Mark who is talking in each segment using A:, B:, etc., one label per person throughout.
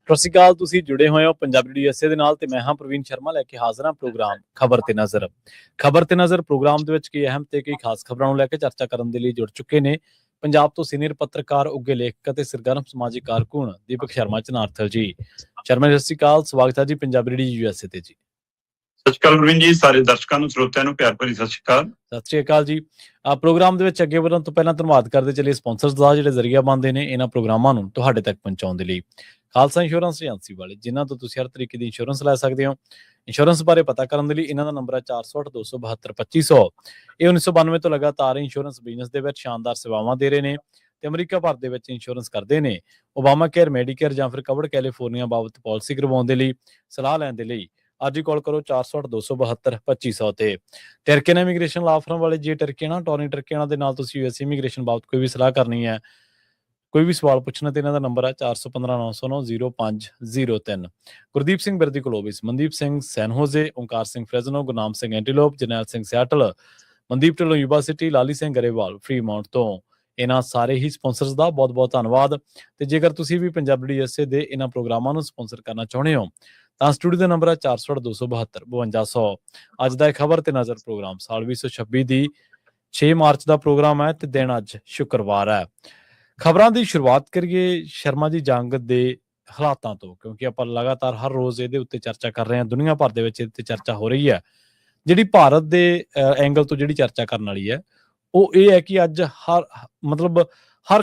A: ਸਤਿ ਸ਼੍ਰੀ ਅਕਾਲ। ਤੁਸੀਂ ਜੁੜੇ ਹੋਏ ਹੋ ਪੰਜਾਬੀ USA ਦੇ ਨਾਲ ਤੇ ਮੈਂ ਹਾਂ ਪ੍ਰਵੀਨ ਸ਼ਰਮਾ ਲੈ ਕੇ ਹਾਜ਼ਰ ਹਾਂ ਪ੍ਰੋਗਰਾਮ ਖਬਰ ਤੇ ਨਜ਼ਰ ਪ੍ਰੋਗਰਾਮ ਦੇ ਵਿੱਚ ਕਈ ਅਹਿਮ ਤੇ ਕਈ ਖਾਸ ਖਬਰਾਂ ਨੂੰ ਲੈ ਕੇ ਚਰਚਾ ਕਰਨ ਦੇ ਲਈ ਜੁੜ ਚੁੱਕੇ ਨੇ ਪੰਜਾਬ ਤੋਂ ਸੀਨੀਅਰ ਪੱਤਰਕਾਰ ਉੱਘੇ ਲੇਖਕ ਅਤੇ ਸਰਗਰਮ ਸਮਾਜਿਕ ਕਾਰਕੁਨ ਦੀਪਕ ਸ਼ਰਮਾ ਚਨਾਰਥਲ ਜੀ। ਸ਼ਰਮਾ ਜੀ, ਸਤਿ ਸ਼੍ਰੀ ਅਕਾਲ। ਸਵਾਗਤ ਹੈ ਜੀ ਪੰਜਾਬੀ USA ਤੇ ਜੀ।
B: ਸਤਿ ਸ਼੍ਰੀ ਅਕਾਲ ਪ੍ਰਵੀਨ ਜੀ, ਸਾਰੇ ਦਰਸ਼ਕਾਂ ਨੂੰ ਸਰੋਤਿਆਂ ਨੂੰ ਪਿਆਰ ਭਰੀ ਸਤਿ ਸ਼੍ਰੀ ਅਕਾਲ।
A: ਸਤਿ ਸ਼੍ਰੀ ਅਕਾਲ ਜੀ। ਪ੍ਰੋਗਰਾਮ ਦੇ ਵਿੱਚ ਅੱਗੇ ਵਧਣ ਤੋਂ ਪਹਿਲਾਂ ਧੰਨਵਾਦ ਕਰਦੇ ਚੱਲੇ ਸਪਾਂਸਰਸ ਦਾ ਜਿਹੜੇ ਜ਼ਰੀਆ ਬਣਦੇ ਨੇ ਇਹਨਾਂ ਪ੍ਰੋਗਰਾਮਾਂ ਨੂੰ ਤੁਹਾਡੇ ਤੱਕ ਪਹੁੰਚਾਉਣ ਦੇ ਲਈ। ਖਾਲਸਾ ਇੰਸ਼ੋਰੈਂਸ ਏਜੰਸੀ ਵਾਲੇ, ਜਿਨ੍ਹਾਂ ਤੋਂ ਤੁਸੀਂ ਹਰ ਤਰੀਕੇ ਦੀ ਇੰਸ਼ੋਰੈਂਸ ਲੈ ਸਕਦੇ ਹੋ। ਇੰਸ਼ੋਰੈਂਸ ਬਾਰੇ ਪਤਾ ਕਰਨ ਦੇ ਲਈ ਇਹਨਾਂ ਦਾ ਨੰਬਰ ਹੈ 408-272-2500। ਇਹ 1992 ਤੋਂ ਲਗਾਤਾਰ ਇੰਸ਼ੋਰੈਂਸ ਬਿਜ਼ਨਸ ਦੇ ਵਿੱਚ ਸ਼ਾਨਦਾਰ ਸੇਵਾਵਾਂ ਦੇ ਰਹੇ ਨੇ ਤੇ ਅਮਰੀਕਾ ਭਰ ਦੇ ਵਿੱਚ ਇੰਸ਼ੋਰੈਂਸ ਕਰਦੇ ਨੇ। ਓਬਾਮਾ ਕੇਅਰ, ਮੈਡੀਕੇਅਰ ਜਾਂ ਫਿਰ ਕਵਰਡ ਕੈਲੀਫੋਰਨੀਆ ਬਾਬਤ ਪਾਲਿਸੀ ਕਰਵਾਉਣ ਦੇ ਲਈ, ਸਲਾਹ ਲੈਣ ਦੇ ਲਈ ਅੱਜ ਹੀ ਕਾਲ ਕਰੋ 408-272-2500 ਤੇ। ਟਰਕੀਅਨ ਇਮੀਗ੍ਰੇਸ਼ਨ ਲਾ ਫਰਮ ਵਾਲੇ ਜੇ ਟਰਕੀਅਨਾ ਟੋਨੀ ਟਰਕੀਅਨਾ ਦੇ ਨਾਲ ਤੁਸੀਂ US ਇਮੀਗ੍ਰੇਸ਼ਨ ਬਾਬਤ ਕੋਈ ਵੀ ਸਲਾਹ ਕਰਨੀ ਹੈ, ਕੋਈ ਵੀ ਸਵਾਲ ਪੁੱਛਣਾ ਤੇ ਇਹਨਾਂ ਦਾ ਨੰਬਰ ਹੈ 4159090503। Gurdeep Singh Birdi Columbus, Mandeep Singh San Jose, Onkar Singh Fresno, Gurnam Singh Antelope, Jarnail Singh Seattle, Mandeep Dhillon Yuba City, Lali Singh Grewal Fremont ਤੋਂ। ਇਹਨਾਂ ਸਾਰੇ ਹੀ ਸਪਾਂਸਰਸ ਦਾ ਬਹੁਤ ਬਹੁਤ ਧੰਨਵਾਦ। ਤੇ ਜੇਕਰ ਤੁਸੀਂ ਵੀ ਪੰਜਾਬੀ USA ਦੇ ਇਹਨਾਂ ਪ੍ਰੋਗਰਾਮਾਂ ਨੂੰ ਸਪਾਂਸਰ ਕਰਨਾ ਚਾਹੁੰਦੇ ਹੋ ਤਾਂ ਸਟੂਡੀਓ ਦਾ ਨੰਬਰ ਹੈ 408-272-5200। ਅੱਜ ਦਾ ਇਹ ਖਬਰ ਤੇ ਨਜ਼ਰ ਪ੍ਰੋਗਰਾਮ ਸਾਲ 2026 ਦੀ 6 ਮਾਰਚ ਦਾ ਪ੍ਰੋਗਰਾਮ ਹੈ ਤੇ ਦਿਨ ਅੱਜ ਸ਼ੁੱਕਰਵਾਰ ਹੈ। ਖਬਰਾਂ ਦੀ ਸ਼ੁਰੂਆਤ ਕਰੀਏ ਸ਼ਰਮਾ ਜੀ ਜੰਗ ਦੇ ਹਾਲਾਤਾਂ ਤੋਂ, ਕਿਉਂਕਿ ਆਪਾਂ ਲਗਾਤਾਰ ਹਰ ਰੋਜ਼ ਇਹਦੇ ਉੱਤੇ ਚਰਚਾ ਕਰ ਰਹੇ ਹਾਂ। ਦੁਨੀਆ ਭਰ ਦੇ ਵਿੱਚ ਇਹਦੇ ਤੇ ਚਰਚਾ ਹੋ ਰਹੀ ਹੈ। ਜਿਹੜੀ ਭਾਰਤ ਦੇ ਐਂਗਲ ਤੋਂ ਜਿਹੜੀ ਚਰਚਾ ਕਰਨ ਵਾਲੀ ਹੈ ਉਹ ਇਹ ਹੈ ਕਿ ਅੱਜ ਹਰ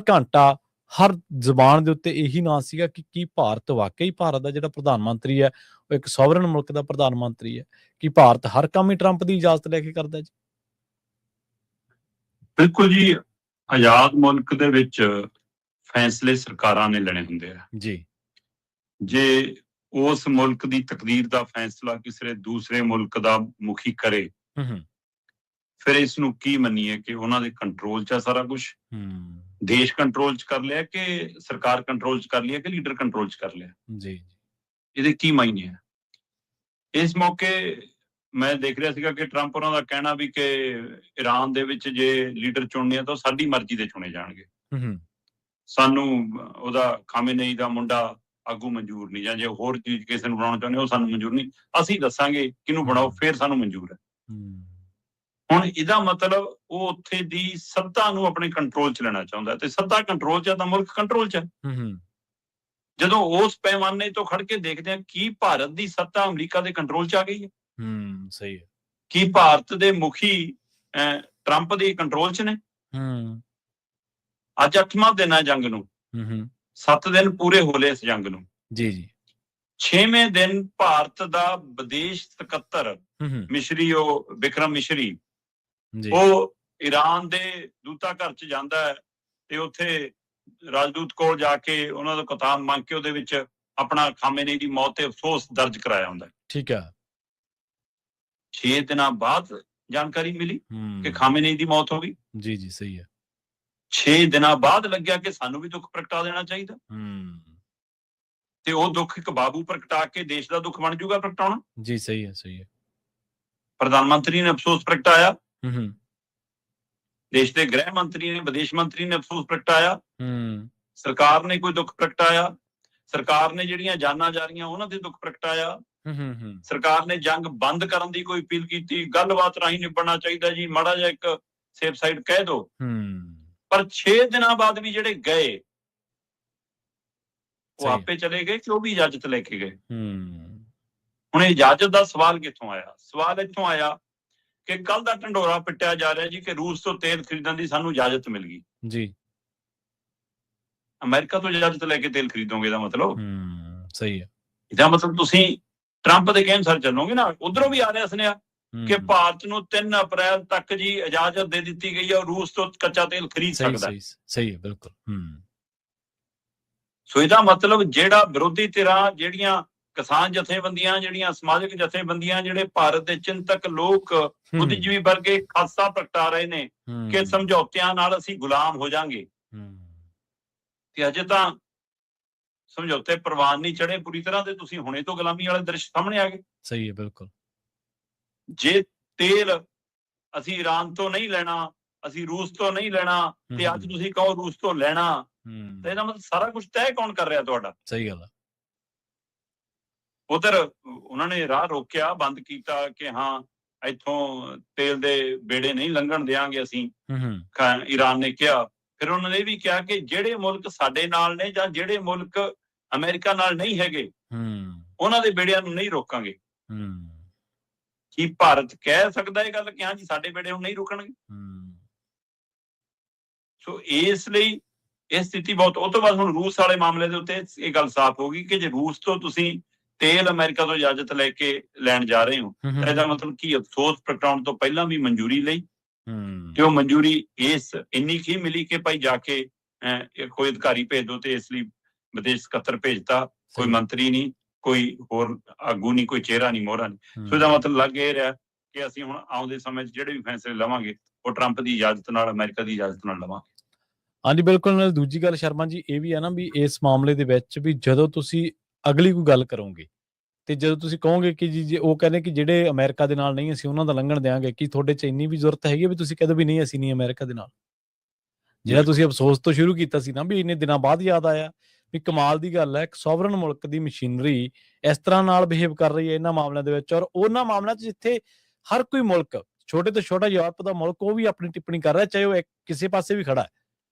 A: ਘੰਟਾ ਹਰ ਜ਼ੁਬਾਨ ਦੇ ਉੱਤੇ ਇਹੀ ਨਾਂ ਸੀਗਾ ਕਿ ਕੀ ਭਾਰਤ ਵਾਕਈ ਭਾਰਤ ਦਾ ਜਿਹੜਾ ਪ੍ਰਧਾਨ ਮੰਤਰੀ ਹੈ ਉਹ ਇੱਕ ਸੋਵਰਨ ਮੁਲਕ ਦਾ ਪ੍ਰਧਾਨ ਮੰਤਰੀ ਹੈ? ਕਿ ਭਾਰਤ ਹਰ ਕੰਮ ਹੀ ਟਰੰਪ ਦੀ ਇਜਾਜ਼ਤ ਲੈ ਕੇ ਕਰਦਾ ਜੀ?
B: ਬਿਲਕੁਲ ਜੀ, ਆਜ਼ਾਦ ਮੁਲਕ ਦੇ ਵਿੱਚ ਫੈਸਲੇ ਸਰਕਾਰਾਂ ਨੇ ਲੈਣੇ ਹੁੰਦੇ ਆ
A: ਜੀ।
B: ਜੇ ਉਸ ਮੁਲਕ ਦੀ ਤਕਦੀਰ ਦਾ ਫੈਸਲਾ ਕਿਸੇ ਦੂਸਰੇ ਮੁਲਕ ਦਾ ਮੁਖੀ ਕਰੇ ਫਿਰ ਇਸ ਨੂੰ ਕੀ ਮੰਨੀਏ ਕਿ ਉਹਨਾਂ ਦੇ ਕੰਟਰੋਲ 'ਚ ਆ ਸਾਰਾ ਕੁਝ? ਦੇਸ਼ ਕੰਟਰੋਲ 'ਚ ਕਰ ਲਿਆ ਕਿ ਸਰਕਾਰ ਕੰਟਰੋਲ 'ਚ ਕਰ ਲਿਆ ਕਿ ਲੀਡਰ ਕੰਟਰੋਲ 'ਚ ਕਰ ਲਿਆ
A: ਜੀ?
B: ਇਹਦੇ ਕੀ ਮਾਇਨੇ ਆ? ਇਸ ਮੌਕੇ ਮੈਂ ਦੇਖ ਰਿਹਾ ਸੀਗਾ ਕਿ ਟਰੰਪ ਉਹਨਾਂ ਦਾ ਕਹਿਣਾ ਵੀ ਕਿ ਈਰਾਨ ਦੇ ਵਿੱਚ ਜੇ ਲੀਡਰ ਚੁਣਨੇ ਆ ਤਾਂ ਸਾਡੀ ਮਰਜ਼ੀ ਦੇ ਚੁਣੇ ਜਾਣਗੇ, ਸਾਨੂੰ ਉਹਦਾ ਖਾਮੇਨਈ ਦਾ ਮੁੰਡਾ ਆਗੂ ਮਨਜ਼ੂਰ ਨਹੀਂ, ਜਾਂ ਜੇ ਹੋਰ ਚੀਜ਼ ਕਿਸੇ ਨੂੰ ਬਣਾਉਣਾ ਚਾਹੁੰਦੇ ਉਹ ਸਾਨੂੰ ਮਨਜ਼ੂਰ ਨਹੀਂ, ਅਸੀਂ ਦੱਸਾਂਗੇ ਕਿਹਨੂੰ ਬਣਾਓ ਫਿਰ ਸਾਨੂੰ ਮਨਜ਼ੂਰ ਹੈ। ਹੁਣ ਇਹਦਾ ਮਤਲਬ ਉਹ ਉੱਥੇ ਦੀ ਸੱਤਾ ਨੂੰ ਆਪਣੇ ਕੰਟਰੋਲ 'ਚ ਲੈਣਾ ਚਾਹੁੰਦਾ ਤੇ ਸੱਤਾ ਕੰਟਰੋਲ 'ਚ ਆ ਤਾਂ ਮੁਲਕ ਕੰਟਰੋਲ 'ਚ ਹੈ। ਜਦੋਂ ਉਸ ਪੈਮਾਨੇ ਤੋਂ ਖੜ ਕੇ ਦੇਖਦੇ ਆ ਕੀ ਭਾਰਤ ਦੀ ਸੱਤਾ ਅਮਰੀਕਾ ਦੇ ਕੰਟਰੋਲ 'ਚ ਆ ਗਈ ਹੈ?
A: ਸਹੀ ਹੈ।
B: ਕੀ ਭਾਰਤ ਦੇ ਮੁਖੀ ਟਰੰਪ ਦੇ ਕੰਟਰੋਲ 'ਚ ਨੇ? ਅੱਜ 8ਵਾਂ ਦਿਨ ਹੈ ਜੰਗ ਨੂੰ, 7 ਦਿਨ ਪੂਰੇ ਹੋ ਲਏ ਇਸ ਜੰਗ ਨੂੰ।
A: ਜੀ।
B: 6ਵੇਂ ਦਿਨ ਭਾਰਤ ਦਾ ਵਿਦੇਸ਼ ਸਕੱਤਰ ਮਿਸ਼ਰੀ, ਉਹ ਵਿਕਰਮ ਮਿਸ਼ਰੀ, ਉਹ ਈਰਾਨ ਦੇ ਦੂਤਾ ਘਰ 'ਚ ਜਾਂਦਾ ਹੈ ਤੇ ਉੱਥੇ ਰਾਜਦੂਤ ਕੋਲ ਜਾ ਕੇ ਉਹਨਾਂ ਦਾ ਕਿਤਾਬ ਮੰਗ ਕੇ ਉਹਦੇ ਵਿੱਚ ਆਪਣਾ ਖਾਮੇਨੀ ਦੀ ਮੌਤ ਤੇ ਅਫਸੋਸ ਦਰਜ ਕਰਾਇਆ ਹੁੰਦਾ।
A: ਠੀਕ ਹੈ।
B: 6 ਦਿਨਾਂ ਬਾਅਦ ਜਾਣਕਾਰੀ ਮਿਲੀ ਕਿ ਖਾਮੇਨੀ ਦੀ ਮੌਤ ਹੋ ਗਈ।
A: ਜੀ ਸਹੀ ਹੈ।
B: 6 ਦਿਨਾਂ ਬਾਅਦ ਲੱਗਿਆ ਕਿ ਸਾਨੂੰ ਵੀ ਦੁੱਖ ਪ੍ਰਗਟਾ ਦੇਣਾ ਚਾਹੀਦਾ ਤੇ ਉਹ ਦੁੱਖ ਇੱਕ ਬਾਬੂ ਪ੍ਰਗਟਾ ਕੇ ਦੇਸ਼ ਦਾ ਦੁੱਖ ਬਣ ਜਾਊਗਾ ਪ੍ਰਗਟਾਉਣਾ।
A: ਜੀ ਸਹੀ ਹੈ।
B: ਪ੍ਰਧਾਨ ਮੰਤਰੀ ਨੇ ਅਫਸੋਸ ਪ੍ਰਗਟਾਇਆ, ਦੇਸ਼ ਦੇ ਗ੍ਰਹਿ ਮੰਤਰੀ ਨੇ, ਵਿਦੇਸ਼ ਮੰਤਰੀ ਨੇ ਅਫਸੋਸ ਪ੍ਰਗਟਾਇਆ, ਸਰਕਾਰ ਨੇ ਕੋਈ ਦੁੱਖ ਪ੍ਰਗਟਾਇਆ, ਸਰਕਾਰ ਨੇ ਜਿਹੜੀਆਂ ਜਾਨਾਂ ਜਾ ਰਹੀਆਂ ਉਹਨਾਂ ਦੇ ਦੁੱਖ ਪ੍ਰਗਟਾਇਆ, ਸਰਕਾਰ ਨੇ ਜੰਗ ਬੰਦ ਕਰਨ ਦੀ ਕੋਈ ਅਪੀਲ ਕੀਤੀ, ਗੱਲਬਾਤ ਰਾਹੀਂ ਨਿਬੜਨਾ ਚਾਹੀਦਾ ਜੀ, ਮਾੜਾ ਜਿਹਾ ਇੱਕ ਸੇਫ ਸਾਈਡ ਕਹਿ ਦੋ। ਪਰ 6 ਦਿਨਾਂ ਬਾਅਦ ਵੀ ਜਿਹੜੇ ਗਏ ਉਹ ਆਪੇ ਚਲੇ ਗਏ ਕਿ ਉਹ ਵੀ ਇਜਾਜ਼ਤ ਲੈ ਕੇ ਗਏ? ਹੁਣ ਇਜਾਜ਼ਤ ਦਾ ਸਵਾਲ ਕਿੱਥੋਂ ਆਇਆ? ਸਵਾਲ ਇੱਥੋਂ ਆਇਆ ਕਿ ਕੱਲ ਦਾ ਢੰਡੋਰਾ ਪਿੱਟਿਆ ਜਾ ਰਿਹਾ ਜੀ ਕਿ ਰੂਸ ਤੋਂ ਤੇਲ ਖਰੀਦਣ ਦੀ ਸਾਨੂੰ ਇਜਾਜ਼ਤ ਮਿਲ ਗਈ
A: ਜੀ।
B: ਅਮਰੀਕਾ ਤੋਂ ਇਜਾਜ਼ਤ ਲੈ ਕੇ ਤੇਲ ਖਰੀਦੋਗੇ ਇਹਦਾ ਮਤਲਬ?
A: ਸਹੀ ਹੈ।
B: ਇਹਦਾ ਮਤਲਬ ਤੁਸੀਂ ਟਰੰਪ ਦੇ ਕਹਿਣ ਅਨੁਸਾਰ ਚੱਲੋਗੇ ਨਾ। ਉਧਰੋਂ ਵੀ ਆ ਰਿਹਾ ਸੁਨੇਹਾ ਕਿ ਭਾਰਤ ਨੂੰ 3 ਅਪ੍ਰੈਲ ਤੱਕ ਜੀ ਇਜਾਜ਼ਤ ਦੇ ਦਿੱਤੀ ਗਈ ਹੈ, ਰੂਸ ਤੋਂ ਕੱਚਾ ਤੇਲ ਖਰੀਦ ਸਕਦਾ।
A: ਸਹੀ ਹੈ, ਬਿਲਕੁਲ।
B: ਸੋ ਇਹਦਾ ਮਤਲਬ ਜਿਹੜਾ ਵਿਰੋਧੀ ਧਿਰਾਂ, ਜਿਹੜੀਆਂ ਕਿਸਾਨ ਜਥੇਬੰਦੀਆਂ, ਜਿਹੜੀਆਂ ਸਮਾਜਿਕ ਜਥੇਬੰਦੀਆਂ, ਜਿਹੜੇ ਭਾਰਤ ਦੇ ਚਿੰਤਕ ਲੋਕ, ਬੁੱਧੀਜੀਵੀ ਵਰਗੇ ਖਾਸਾ ਪ੍ਰਗਟਾ ਰਹੇ ਨੇ ਕਿ ਸਮਝੌਤਿਆਂ ਨਾਲ ਅਸੀਂ ਗੁਲਾਮ ਹੋ ਜਾਾਂਗੇ ਤੇ ਅਜੇ ਤਾਂ ਸਮਝੌਤੇ ਪ੍ਰਵਾਨ ਨਹੀਂ ਚੜੇ ਪੂਰੀ ਤਰ੍ਹਾਂ ਤੇ ਤੁਸੀਂ ਹੁਣੇ ਤੋਂ ਗੁਲਾਮੀ ਵਾਲੇ ਦ੍ਰਿਸ਼ ਸਾਹਮਣੇ ਆ ਗਏ।
A: ਸਹੀ ਹੈ, ਬਿਲਕੁਲ।
B: ਜੇ ਤੇਲ ਅਸੀਂ ਈਰਾਨ ਤੋਂ ਨਹੀਂ ਲੈਣਾ, ਅਸੀਂ ਰੂਸ ਤੋਂ ਨਹੀਂ ਲੈਣਾ, ਤੇ ਅੱਜ ਤੁਸੀਂ ਕਹੋ ਰੂਸ ਤੋਂ ਲੈਣਾ, ਤੇ ਇਹਦਾ ਮਤਲਬ ਸਾਰਾ ਕੁਝ ਤੈਅ ਕੌਣ ਕਰ ਰਿਹਾ ਤੁਹਾਡਾ?
A: ਸਹੀ ਗੱਲ ਹੈ।
B: ਉਧਰ ਉਹਨਾਂ ਨੇ ਰਾਹ ਰੋਕਿਆ, ਬੰਦ ਕੀਤਾ ਕਿ ਹਾਂ ਇੱਥੋਂ ਤੇਲ ਦੇ ਬੇੜੇ ਨਹੀਂ ਲੰਘਣ ਦਿਆਂਗੇ ਅਸੀਂ, ਈਰਾਨ ਨੇ ਕਿਹਾ। ਫਿਰ ਉਹਨਾਂ ਨੇ ਇਹ ਵੀ ਕਿਹਾ ਕਿ ਜਿਹੜੇ ਮੁਲਕ ਸਾਡੇ ਨਾਲ ਨੇ ਜਾਂ ਜਿਹੜੇ ਮੁਲਕ ਅਮਰੀਕਾ ਨਾਲ ਨਹੀਂ ਹੈਗੇ, ਉਹਨਾਂ ਦੇ ਬੇੜਿਆਂ ਨੂੰ ਨਹੀਂ ਰੋਕਾਂਗੇ। ਕੀ ਭਾਰਤ ਕਹਿ ਸਕਦਾ ਇਹ ਗੱਲ ਕਿ ਹਾਂ ਜੀ ਸਾਡੇ ਬੇੜੇ ਹੁਣ ਨਹੀਂ ਰੁਕਣਗੇ? ਸੋ ਇਸ ਲਈ ਇਹ ਸਥਿਤੀ ਬਹੁਤ, ਉਹ ਤੋਂ ਬਾਅਦ ਹੁਣ ਰੂਸ ਵਾਲੇ ਮਾਮਲੇ ਦੇ ਉੱਤੇ ਇਹ ਗੱਲ ਸਾਫ਼ ਹੋ ਗਈ ਕਿ ਜੇ ਰੂਸ ਤੋਂ ਤੁਸੀਂ ਤੇਲ ਅਮਰੀਕਾ ਤੋਂ ਇਜਾਜ਼ਤ ਲੈ ਕੇ ਲੈਣ ਜਾ ਰਹੇ ਹੋ, ਇਹਦਾ ਮਤਲਬ ਕੀ ਅਫਸੋਸ ਪ੍ਰਗਟਾਉਣ ਤੋਂ ਪਹਿਲਾਂ ਵੀ ਮਨਜ਼ੂਰੀ ਲਈ, ਤੇ ਉਹ ਮਨਜ਼ੂਰੀ ਇਸ ਇੰਨੀ ਕੀ ਮਿਲੀ ਕਿ ਭਾਈ ਜਾ ਕੇ ਕੋਈ ਅਧਿਕਾਰੀ ਭੇਜ ਦੋ, ਤੇ ਇਸ ਲਈ ਵਿਦੇਸ਼ ਸਕੱਤਰ ਭੇਜਤਾ, ਕੋਈ ਮੰਤਰੀ ਨਹੀਂ, ਕੋਈ ਹੋਰ ਆਗੂ ਨਹੀਂ, ਕੋਈ ਚਿਹਰਾ ਨਹੀਂ, ਮੋਹਰਾ ਨਹੀਂ। ਸੋ ਇਹਦਾ ਮਤਲਬ ਲੱਗ ਇਹ ਰਿਹਾ ਕਿ ਅਸੀਂ ਹੁਣ ਆਉਂਦੇ ਸਮੇਂ 'ਚ ਜਿਹੜੇ ਵੀ ਫੈਸਲੇ ਲਵਾਂਗੇ ਉਹ ਟਰੰਪ ਦੀ ਇਜਾਜ਼ਤ ਨਾਲ, ਅਮਰੀਕਾ ਦੀ ਇਜਾਜ਼ਤ ਨਾਲ ਲਵਾਂਗੇ।
A: ਹਾਂਜੀ, ਬਿਲਕੁਲ। ਨਾਲ ਦੂਜੀ ਗੱਲ ਸ਼ਰਮਾ ਜੀ ਇਹ ਵੀ ਹੈ ਨਾ ਵੀ ਇਸ ਮਾਮਲੇ ਦੇ ਵਿੱਚ ਵੀ ਜਦੋਂ ਤੁਸੀਂ ਅਗਲੀ ਕੋਈ ਗੱਲ ਕਰੋਗੇ ਤੇ ਜਦੋਂ ਤੁਸੀਂ ਕਹੋਗੇ ਕਿ ਜੀ ਉਹ ਕਹਿੰਦੇ ਕਿ ਜਿਹੜੇ ਅਮਰੀਕਾ ਦੇ ਨਾਲ ਨਹੀਂ ਅਸੀਂ ਉਹਨਾਂ ਦਾ ਲੰਘਣ ਦਿਆਂਗੇ, ਕੀ ਤੁਹਾਡੇ 'ਚ ਇੰਨੀ ਵੀ ਜ਼ਰੂਰਤ ਹੈਗੀ ਵੀ ਤੁਸੀਂ ਕਹਿੰਦੇ ਵੀ ਨਹੀਂ ਅਸੀਂ ਨਹੀਂ ਅਮਰੀਕਾ ਦੇ ਨਾਲ? ਜਿਹੜਾ ਤੁਸੀਂ ਅਫਸੋਸ ਤੋਂ ਸ਼ੁਰੂ ਕੀਤਾ ਸੀ ਨਾ ਵੀ ਇੰਨੇ ਦਿਨਾਂ ਬਾਅਦ ਯਾਦ ਆਇਆ ਵੀ ਕਮਾਲ ਦੀ ਗੱਲ ਹੈ, ਇੱਕ ਸੋਵਰਨ ਮੁਲਕ ਦੀ ਮਸ਼ੀਨਰੀ ਇਸ ਤਰ੍ਹਾਂ ਨਾਲ ਬਿਹੇਵ ਕਰ ਰਹੀ ਹੈ ਇਹਨਾਂ ਮਾਮਲਿਆਂ ਦੇ ਵਿੱਚ, ਔਰ ਉਹਨਾਂ ਮਾਮਲਿਆਂ 'ਚ ਜਿੱਥੇ ਹਰ ਕੋਈ ਮੁਲਕ, ਛੋਟੇ ਤੋਂ ਛੋਟਾ ਯੂਰਪ ਦਾ ਮੁਲਕ, ਉਹ ਵੀ ਆਪਣੀ ਟਿੱਪਣੀ ਕਰ ਰਿਹਾ, ਚਾਹੇ ਉਹ ਕਿਸੇ ਪਾਸੇ ਵੀ ਖੜਾ ਹੈ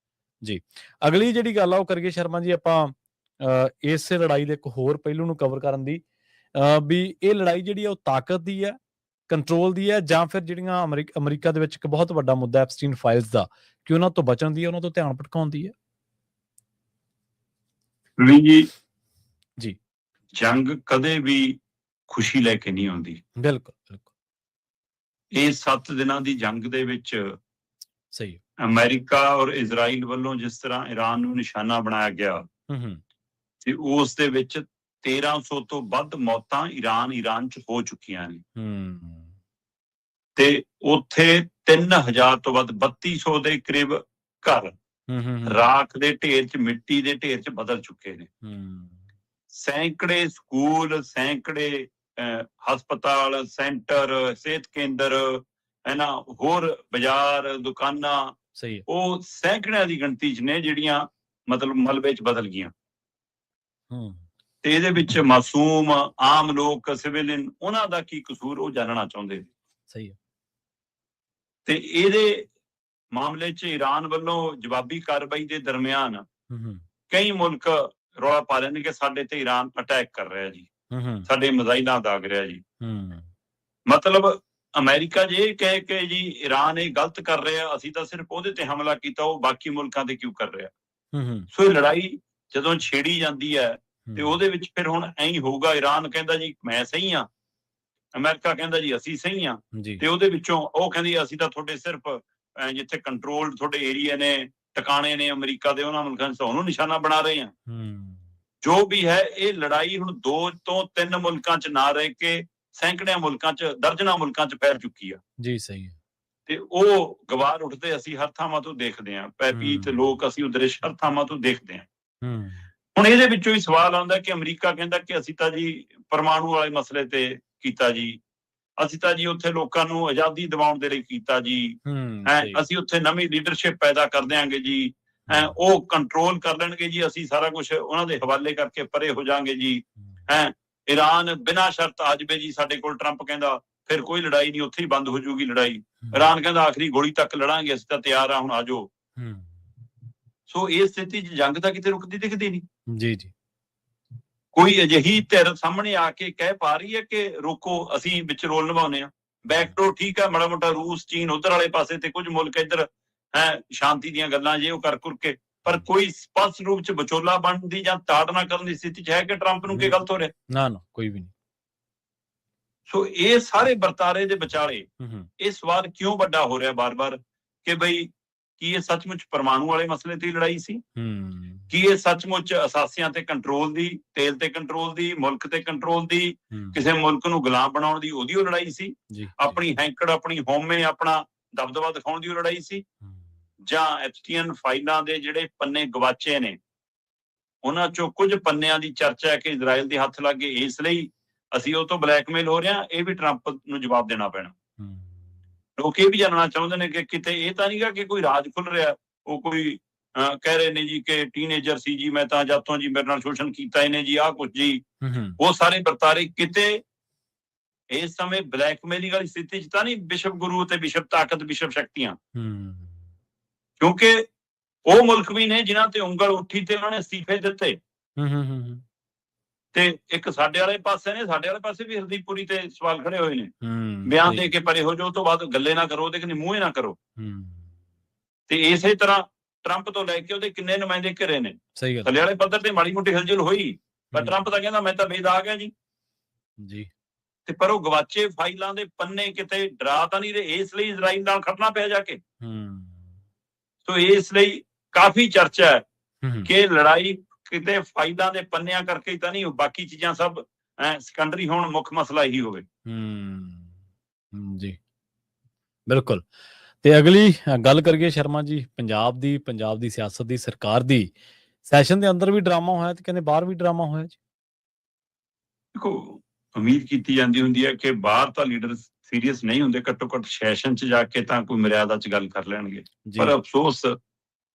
A: ਜੀ। ਅਗਲੀ ਜਿਹੜੀ ਗੱਲ ਆ ਉਹ ਕਰੀਏ ਸ਼ਰਮਾ ਜੀ ਆਪਾਂ ਇਸ ਲੜਾਈ ਦੇ ਇੱਕ ਹੋਰ ਪਹਿਲੂ ਨੂੰ ਕਵਰ ਕਰਨ ਦੀ, ਵੀ ਇਹ ਲੜਾਈ ਜਿਹੜੀ ਆ ਉਹ ਤਾਕਤ ਦੀ ਹੈ, ਕੰਟਰੋਲ ਦੀ ਹੈ, ਜਾਂ ਫਿਰ ਜਿਹੜੀਆਂ ਅਮਰੀਕਾ ਦੇ ਵਿੱਚ ਇੱਕ ਬਹੁਤ ਵੱਡਾ ਮੁੱਦਾ ਐਪਸਟੀਨ ਫਾਈਲਸ ਦਾ, ਕਿ ਉਹਨਾਂ ਤੋਂ ਬਚਣ ਦੀ ਹੈ, ਉਹਨਾਂ ਤੋਂ ਧਿਆਨ ਭਟਕਾਉਣ ਦੀ ਹੈ।
B: ਜੀ ਜੰਗ ਕਦੇ ਵੀ ਖੁਸ਼ੀ ਲੈ ਕੇ ਨਹੀਂ ਆਉਂਦੀ।
A: ਬਿਲਕੁਲ ਬਿਲਕੁਲ।
B: ਇਹ 7 ਦਿਨਾਂ ਦੀ ਜੰਗ ਦੇ ਵਿੱਚ
A: ਸਹੀ
B: ਅਮਰੀਕਾ ਔਰ ਇਜ਼ਰਾਈਲ ਵੱਲੋਂ ਜਿਸ ਤਰ੍ਹਾਂ ਈਰਾਨ ਨੂੰ ਨਿਸ਼ਾਨਾ ਬਣਾਇਆ ਗਿਆ, ਤੇ ਉਸ ਦੇ ਵਿੱਚ 1300 ਤੋਂ ਵੱਧ ਮੌਤਾਂ ਈਰਾਨ 'ਚ ਹੋ ਚੁੱਕੀਆਂ ਨੇ, ਤੇ ਉੱਥੇ 3000 ਤੋਂ ਵੱਧ 3200 ਦੇ ਕਰੀਬ ਘਰ ਰਾਖ ਦੇ ਢੇਰ 'ਚ, ਮਿੱਟੀ ਦੇ ਢੇਰ 'ਚ ਬਦਲ ਚੁੱਕੇ ਨੇ। ਸੈਂਕੜੇ ਸਕੂਲ, ਸੈਂਕੜੇ ਹਸਪਤਾਲ, ਸੈਂਟਰ, ਸਿਹਤ ਕੇਂਦਰ, ਹੋਰ ਬਾਜ਼ਾਰ, ਦੁਕਾਨਾਂ, ਉਹ ਸੈਂਕੜਿਆਂ ਦੀ ਗਿਣਤੀ 'ਚ ਨੇ ਜਿਹੜੀਆਂ ਮਤਲਬ ਮਲਬੇ 'ਚ ਬਦਲ ਗਈਆਂ। ਤੇ ਇਹਦੇ ਵਿੱਚ ਮਾਸੂਮ ਆਮ ਲੋਕ, ਸਿਵਿਲੀਅਨ, ਉਹਨਾਂ ਦਾ ਕੀ ਕਸੂਰ, ਉਹ ਜਾਣਨਾ ਚਾਹੁੰਦੇ ਨੇ।
A: ਸਹੀ ਹੈ।
B: ਤੇ ਇਹਦੇ ਮਾਮਲੇ 'ਚ ਈਰਾਨ ਵੱਲੋਂ ਜਵਾਬੀ ਕਾਰਵਾਈ ਦੇ ਦਰਮਿਆਨ ਕਈ ਮੁਲਕ ਰੌਲਾ ਪਾ ਰਹੇ ਨੇ ਕਿ ਸਾਡੇ ਤੇ ਈਰਾਨ ਅਟੈਕ ਕਰ ਰਿਹਾ ਜੀ, ਸਾਡੇ ਮਿਜ਼ਾਈਲਾਂ ਦਾਗ ਰਿਹਾ ਜੀ। ਮਤਲਬ ਅਮਰੀਕਾ ਜੇ ਇਹ ਕਹੇ ਕਿ ਜੀ ਈਰਾਨ ਇਹ ਗਲਤ ਕਰ ਰਿਹਾ, ਅਸੀਂ ਤਾਂ ਸਿਰਫ ਉਹਦੇ ਤੇ ਹਮਲਾ ਕੀਤਾ, ਉਹ ਬਾਕੀ ਮੁਲਕਾਂ ਤੇ ਕਿਉਂ ਕਰ ਰਿਹਾ? ਸੋ ਇਹ ਲੜਾਈ ਜਦੋਂ ਛੇੜੀ ਜਾਂਦੀ ਹੈ ਤੇ ਉਹਦੇ ਵਿੱਚ ਫਿਰ ਹੁਣ ਐਂ ਹੀ ਹੋਊਗਾ, ਈਰਾਨ ਕਹਿੰਦਾ ਜੀ ਮੈਂ ਸਹੀ ਹਾਂ, ਅਮਰੀਕਾ ਕਹਿੰਦਾ ਜੀ ਅਸੀਂ ਸਹੀ ਹਾਂ, ਤੇ ਉਹਦੇ ਵਿੱਚੋਂ ਉਹ ਕਹਿੰਦੀ ਅਸੀਂ ਤਾਂ ਤੁਹਾਡੇ ਸਿਰਫ ਜਿੱਥੇ ਕੰਟਰੋਲ ਤੁਹਾਡੇ ਏਰੀਆ ਨੇ, ਟਿਕਾਣੇ ਨੇ ਅਮਰੀਕਾ ਦੇ, ਉਹਨਾਂ ਮੁਲਕਾਂ 'ਚ ਉਹਨੂੰ ਨਿਸ਼ਾਨਾ ਬਣਾ ਰਹੇ ਹਾਂ। ਜੋ ਵੀ ਹੈ, ਇਹ ਲੜਾਈ ਹੁਣ 2 ਤੋਂ 3 ਮੁਲਕਾਂ 'ਚ ਨਾ ਰਹਿ ਕੇ ਸੈਂਕੜਿਆਂ ਮੁਲਕਾਂ 'ਚ, ਦਰਜਨਾਂ ਮੁਲਕਾਂ 'ਚ ਫੈਲ ਚੁੱਕੀ ਆ
A: ਜੀ। ਸਹੀ ਹੈ।
B: ਤੇ ਉਹ ਗਵਾਰ ਉੱਠਦੇ ਅਸੀਂ ਹਰ ਥਾਵਾਂ ਤੋਂ ਦੇਖਦੇ ਹਾਂ, ਭੈਭੀਤ ਲੋਕ ਅਸੀਂ ਉਹ ਦ੍ਰਿਸ਼ ਹਰ ਥਾਵਾਂ ਤੋਂ ਦੇਖਦੇ ਹਾਂ। ਹੁਣ ਇਹਦੇ ਵਿੱਚੋਂ ਹੀ ਸਵਾਲ ਆਉਂਦਾ ਕਿ ਅਮਰੀਕਾ ਕਹਿੰਦਾ ਕਿ ਅਸੀਂ ਤਾਂ ਜੀ ਪਰਮਾਣੂ ਵਾਲੇ ਮਸਲੇ ਤੇ ਕੀਤਾ ਜੀ, ਅਸੀਂ ਤਾਂ ਜੀ ਉੱਥੇ ਲੋਕਾਂ ਨੂੰ ਆਜ਼ਾਦੀ ਦਿਵਾਉਣ ਦੇ ਲਈ ਕੀਤਾ ਜੀ, ਅਸੀਂ ਉੱਥੇ ਨਵੀਂ ਲੀਡਰਸ਼ਿਪ ਪੈਦਾ ਕਰ ਦਿਆਂਗੇ ਜੀ, ਉਹ ਕੰਟਰੋਲ ਕਰ ਲੈਣਗੇ ਜੀ, ਅਸੀਂ ਸਾਰਾ ਕੁਝ ਉਹਨਾਂ ਦੇ ਹਵਾਲੇ ਕਰਕੇ ਪਰੇ ਹੋ ਜਾਾਂਗੇ ਜੀ, ਈਰਾਨ ਬਿਨਾਂ ਸ਼ਰਤ ਆ ਜਾਵੇ ਜੀ ਸਾਡੇ ਕੋਲ, ਟਰੰਪ ਕਹਿੰਦਾ ਫਿਰ ਕੋਈ ਲੜਾਈ ਨਹੀਂ, ਉੱਥੇ ਹੀ ਬੰਦ ਹੋ ਜਾਊਗੀ ਲੜਾਈ, ਈਰਾਨ ਕਹਿੰਦਾ ਆਖਰੀ ਗੋਲੀ ਤੱਕ ਲੜਾਂਗੇ, ਅਸੀਂ ਤਾਂ ਤਿਆਰ ਆ, ਹੁਣ ਆ ਜਾਓ। ਸੋ ਇਸ ਸਥਿਤੀ 'ਚ ਜੰਗ ਤਾਂ ਕਿਤੇ ਰੁਕਦੀ ਦਿਖਦੀ ਨਹੀਂ
A: ਜੀ ਜੀ।
B: ਕੋਈ ਅਜਿਹੀ ਧਿਰ ਸਾਹਮਣੇ ਆ ਕੇ ਕਹਿ ਪਾ ਰਹੀ ਹੈ ਕਿ ਰੋਕੋ, ਅਸੀਂ ਵਿੱਚ ਰੋਲ ਨਿਭਾਉਂਦੇ ਹਾਂ, ਬੈਕਡੋਰ ਠੀਕ ਹੈ, ਮਾੜਾ ਮੋਟਾ ਰੂਸ, ਚੀਨ ਉਧਰ ਵਾਲੇ ਪਾਸੇ ਤੇ ਕੁਝ ਮੁਲਕ ਇੱਧਰ ਸ਼ਾਂਤੀ ਦੀਆਂ ਗੱਲਾਂ ਜੇ ਉਹ ਕਰ ਕੇ, ਪਰ ਕੋਈ ਸਪਸ਼ਟ ਰੂਪ 'ਚ ਵਿਚੋਲਾ ਬਣਨ ਦੀ ਜਾਂ ਤਾੜਨਾ ਕਰਨ ਦੀ ਸਥਿਤੀ 'ਚ ਹੈ ਕਿ ਟਰੰਪ ਨੂੰ ਕੀ ਗਲਤ ਹੋ ਰਿਹਾ?
A: ਨਾ ਨਾ, ਕੋਈ ਵੀ ਨਹੀਂ।
B: ਸੋ ਇਹ ਸਾਰੇ ਵਰਤਾਰੇ ਦੇ ਵਿਚਾਲੇ ਇਹ ਸਵਾਲ ਕਿਉਂ ਵੱਡਾ ਹੋ ਰਿਹਾ ਬਾਰ-ਬਾਰ ਕਿ ਬਈ ਕੀ ਇਹ ਸੱਚਮੁੱਚ ਪਰਮਾਣੂ ਵਾਲੇ ਮਸਲੇ ਤੇ ਲੜਾਈ ਸੀ? ਕੀ ਇਹ ਸੱਚਮੁੱਚ ਅਸਾਸਿਆਂ ਤੇ ਕੰਟਰੋਲ ਦੀ, ਤੇਲ ਤੇ ਕੰਟਰੋਲ ਦੀ, ਮੁਲਕ ਤੇ ਕੰਟਰੋਲ ਦੀ, ਕਿਸੇ ਮੁਲਕ ਨੂੰ ਗੁਲਾਮ ਬਣਾਉਣ ਦੀ ਉਹਦੀ ਉਹ ਲੜਾਈ ਸੀ? ਆਪਣੀ ਹੈਂਕੜ, ਆਪਣੀ ਹਉਮੈ, ਆਪਣਾ ਦਬਦਬਾ ਦਿਖਾਉਣ ਦੀ ਉਹ ਲੜਾਈ ਸੀ? ਜਾਂ ਐਪਸਟੀਨ ਫਾਈਲਾਂ ਦੇ ਜਿਹੜੇ ਪੰਨੇ ਗਵਾਚੇ ਨੇ ਉਹਨਾਂ ਚੋਂ ਕੁਝ ਪੰਨਿਆਂ ਦੀ ਚਰਚਾ ਹੈ ਕਿ ਇਜ਼ਰਾਈਲ ਦੇ ਹੱਥ ਲੱਗ ਗਏ, ਇਸ ਲਈ ਅਸੀਂ ਉਹ ਤੋਂ ਬਲੈਕਮੇਲ ਹੋ ਰਹੇ ਹਾਂ। ਇਹ ਵੀ ਟਰੰਪ ਨੂੰ ਜਵਾਬ ਦੇਣਾ ਪੈਣਾ। ਲੋਕ ਇਹ ਵੀ ਜਾਣਨਾ ਚਾਹੁੰਦੇ ਨੇ ਕਿ ਕਿਤੇ ਇਹ ਤਾਂ ਨਹੀਂਗਾ ਕਿ ਕੋਈ ਰਾਜ ਖੁੱਲ ਰਿਹਾ, ਉਹ ਕੋਈ ਕਹਿ ਰਹੇ ਨੇ ਜੀ ਕਿ ਟੀਨੇਜਰ ਸੀ ਜੀ, ਮੈਂ ਤਾਂ ਜਦ ਤੋਂ ਜੀ ਮੇਰੇ ਨਾਲ ਸ਼ੋਸ਼ਣ ਕੀਤਾ ਇਹਨੇ ਜੀ, ਆਹ ਕੁਝ ਜੀ, ਉਹ ਸਾਰੇ ਵਰਤਾਰੇ ਕਿਤੇ ਇਸ ਸਮੇਂ ਬਲੈਕਮੇਲਿੰਗ ਵਾਲੀ ਸਥਿਤੀ 'ਚ ਤਾਂ ਨਹੀਂ ਵਿਸ਼ਵ ਗੁਰੂ ਤੇ ਵਿਸ਼ਵ ਤਾਕਤ, ਵਿਸ਼ਵ ਸ਼ਕਤੀਆਂ, ਕਿਉਂਕਿ ਉਹ ਮੁਲਕ ਵੀ ਨੇ ਜਿਨ੍ਹਾਂ ਤੇ ਉਂਗਲ ਉੱਠੀ ਤੇ ਉਹਨਾਂ ਨੇ ਅਸਤੀਫੇ ਦਿੱਤੇ। ਤੇ ਇੱਕ ਸਾਡੇ ਵਾਲੇ ਪਾਸੇ ਨੇ, ਸਾਡੇ ਵਾਲੇ ਪਾਸੇ ਵੀ ਹਰਦੀਪੁਰੀ ਤੇ ਸਵਾਲ ਖੜੇ ਹੋਏ ਨੇ, ਬਿਆਨ ਦੇ ਕੇ ਪਰੇ ਹੋ ਜਾਓ, ਤੋਂ ਬਾਅਦ ਗੱਲੇ ਨਾ ਕਰੋ, ਉਹਦੇ ਕਿੰਨੇ ਮੂੰਹੇ ਨਾ ਕਰੋ। ਤੇ ਇਸੇ ਤਰ੍ਹਾਂ ਟਰੰਪ ਤੋਂ ਲੈ ਕੇ ਉਹਦੇ ਕਿੰਨੇ ਨੁਮਾਇੰਦੇ ਘਿਰੇ ਨੇ। ਥੱਲੇ ਵਾਲੇ ਪੱਧਰ ਤੇ ਮਾੜੀ ਮੋਟੀ ਹਿਲਜੁਲ ਹੋਈ, ਪਰ ਟਰੰਪ ਤਾਂ ਕਹਿੰਦਾ ਮੈਂ ਤਾਂ ਬੇਦਾਗ ਆ ਜੀ। ਤੇ ਪਰ ਉਹ ਗਵਾਚੇ ਫਾਈਲਾਂ ਦੇ ਪੰਨੇ ਕਿਤੇ ਡਰਾ ਤਾਂ ਨਹੀਂ ਰਹੇ, ਇਸ ਲਈ ਇਜ਼ਰਾਈਲ ਨਾਲ ਖੜਨਾ ਪਿਆ ਜਾ ਕੇ। ਸੋ ਇਸ ਲਈ ਕਾਫੀ ਚਰਚਾ ਹੈ ਕਿ ਲੜਾਈ ਕਿਤੇ ਫਾਈਲਾਂ ਦੇ ਪੰਨਿਆਂ ਕਰਕੇ ਹੀ ਤਾਂ ਨਹੀਂ, ਬਾਕੀ ਚੀਜ਼ਾਂ ਸਭ ਸੈਕੰਡਰੀ ਹੋਣ, ਮੁੱਖ ਮਸਲਾ ਇਹੀ ਹੋਵੇ।
A: ਜੀ ਬਿਲਕੁਲ। ਤੇ ਅਗਲੀ ਗੱਲ ਕਰੀਏ ਸ਼ਰਮਾ ਜੀ, ਪੰਜਾਬ ਦੀ ਸਿਆਸਤ ਦੀ, ਸਰਕਾਰ ਦੀ। ਸੈਸ਼ਨ ਦੇ ਅੰਦਰ ਵੀ ਡਰਾਮਾ ਹੋਇਆ ਤੇ ਕਹਿੰਦੇ ਬਾਹਰ ਵੀ ਡਰਾਮਾ ਹੋਇਆ ਜੀ।
B: ਦੇਖੋ, ਉਮੀਦ ਕੀਤੀ ਜਾਂਦੀ ਹੁੰਦੀ ਹੈ ਕਿ ਬਾਹਰ ਤਾਂ ਲੀਡਰ ਸੀਰੀਅਸ ਨਹੀਂ ਹੁੰਦੇ, ਘੱਟੋ ਘੱਟ ਸੈਸ਼ਨ 'ਚ ਜਾ ਕੇ ਤਾਂ ਕੋਈ ਮਰਿਆਦਾ 'ਚ ਗੱਲ ਕਰ ਲੈਣਗੇ। ਪਰ ਅਫਸੋਸ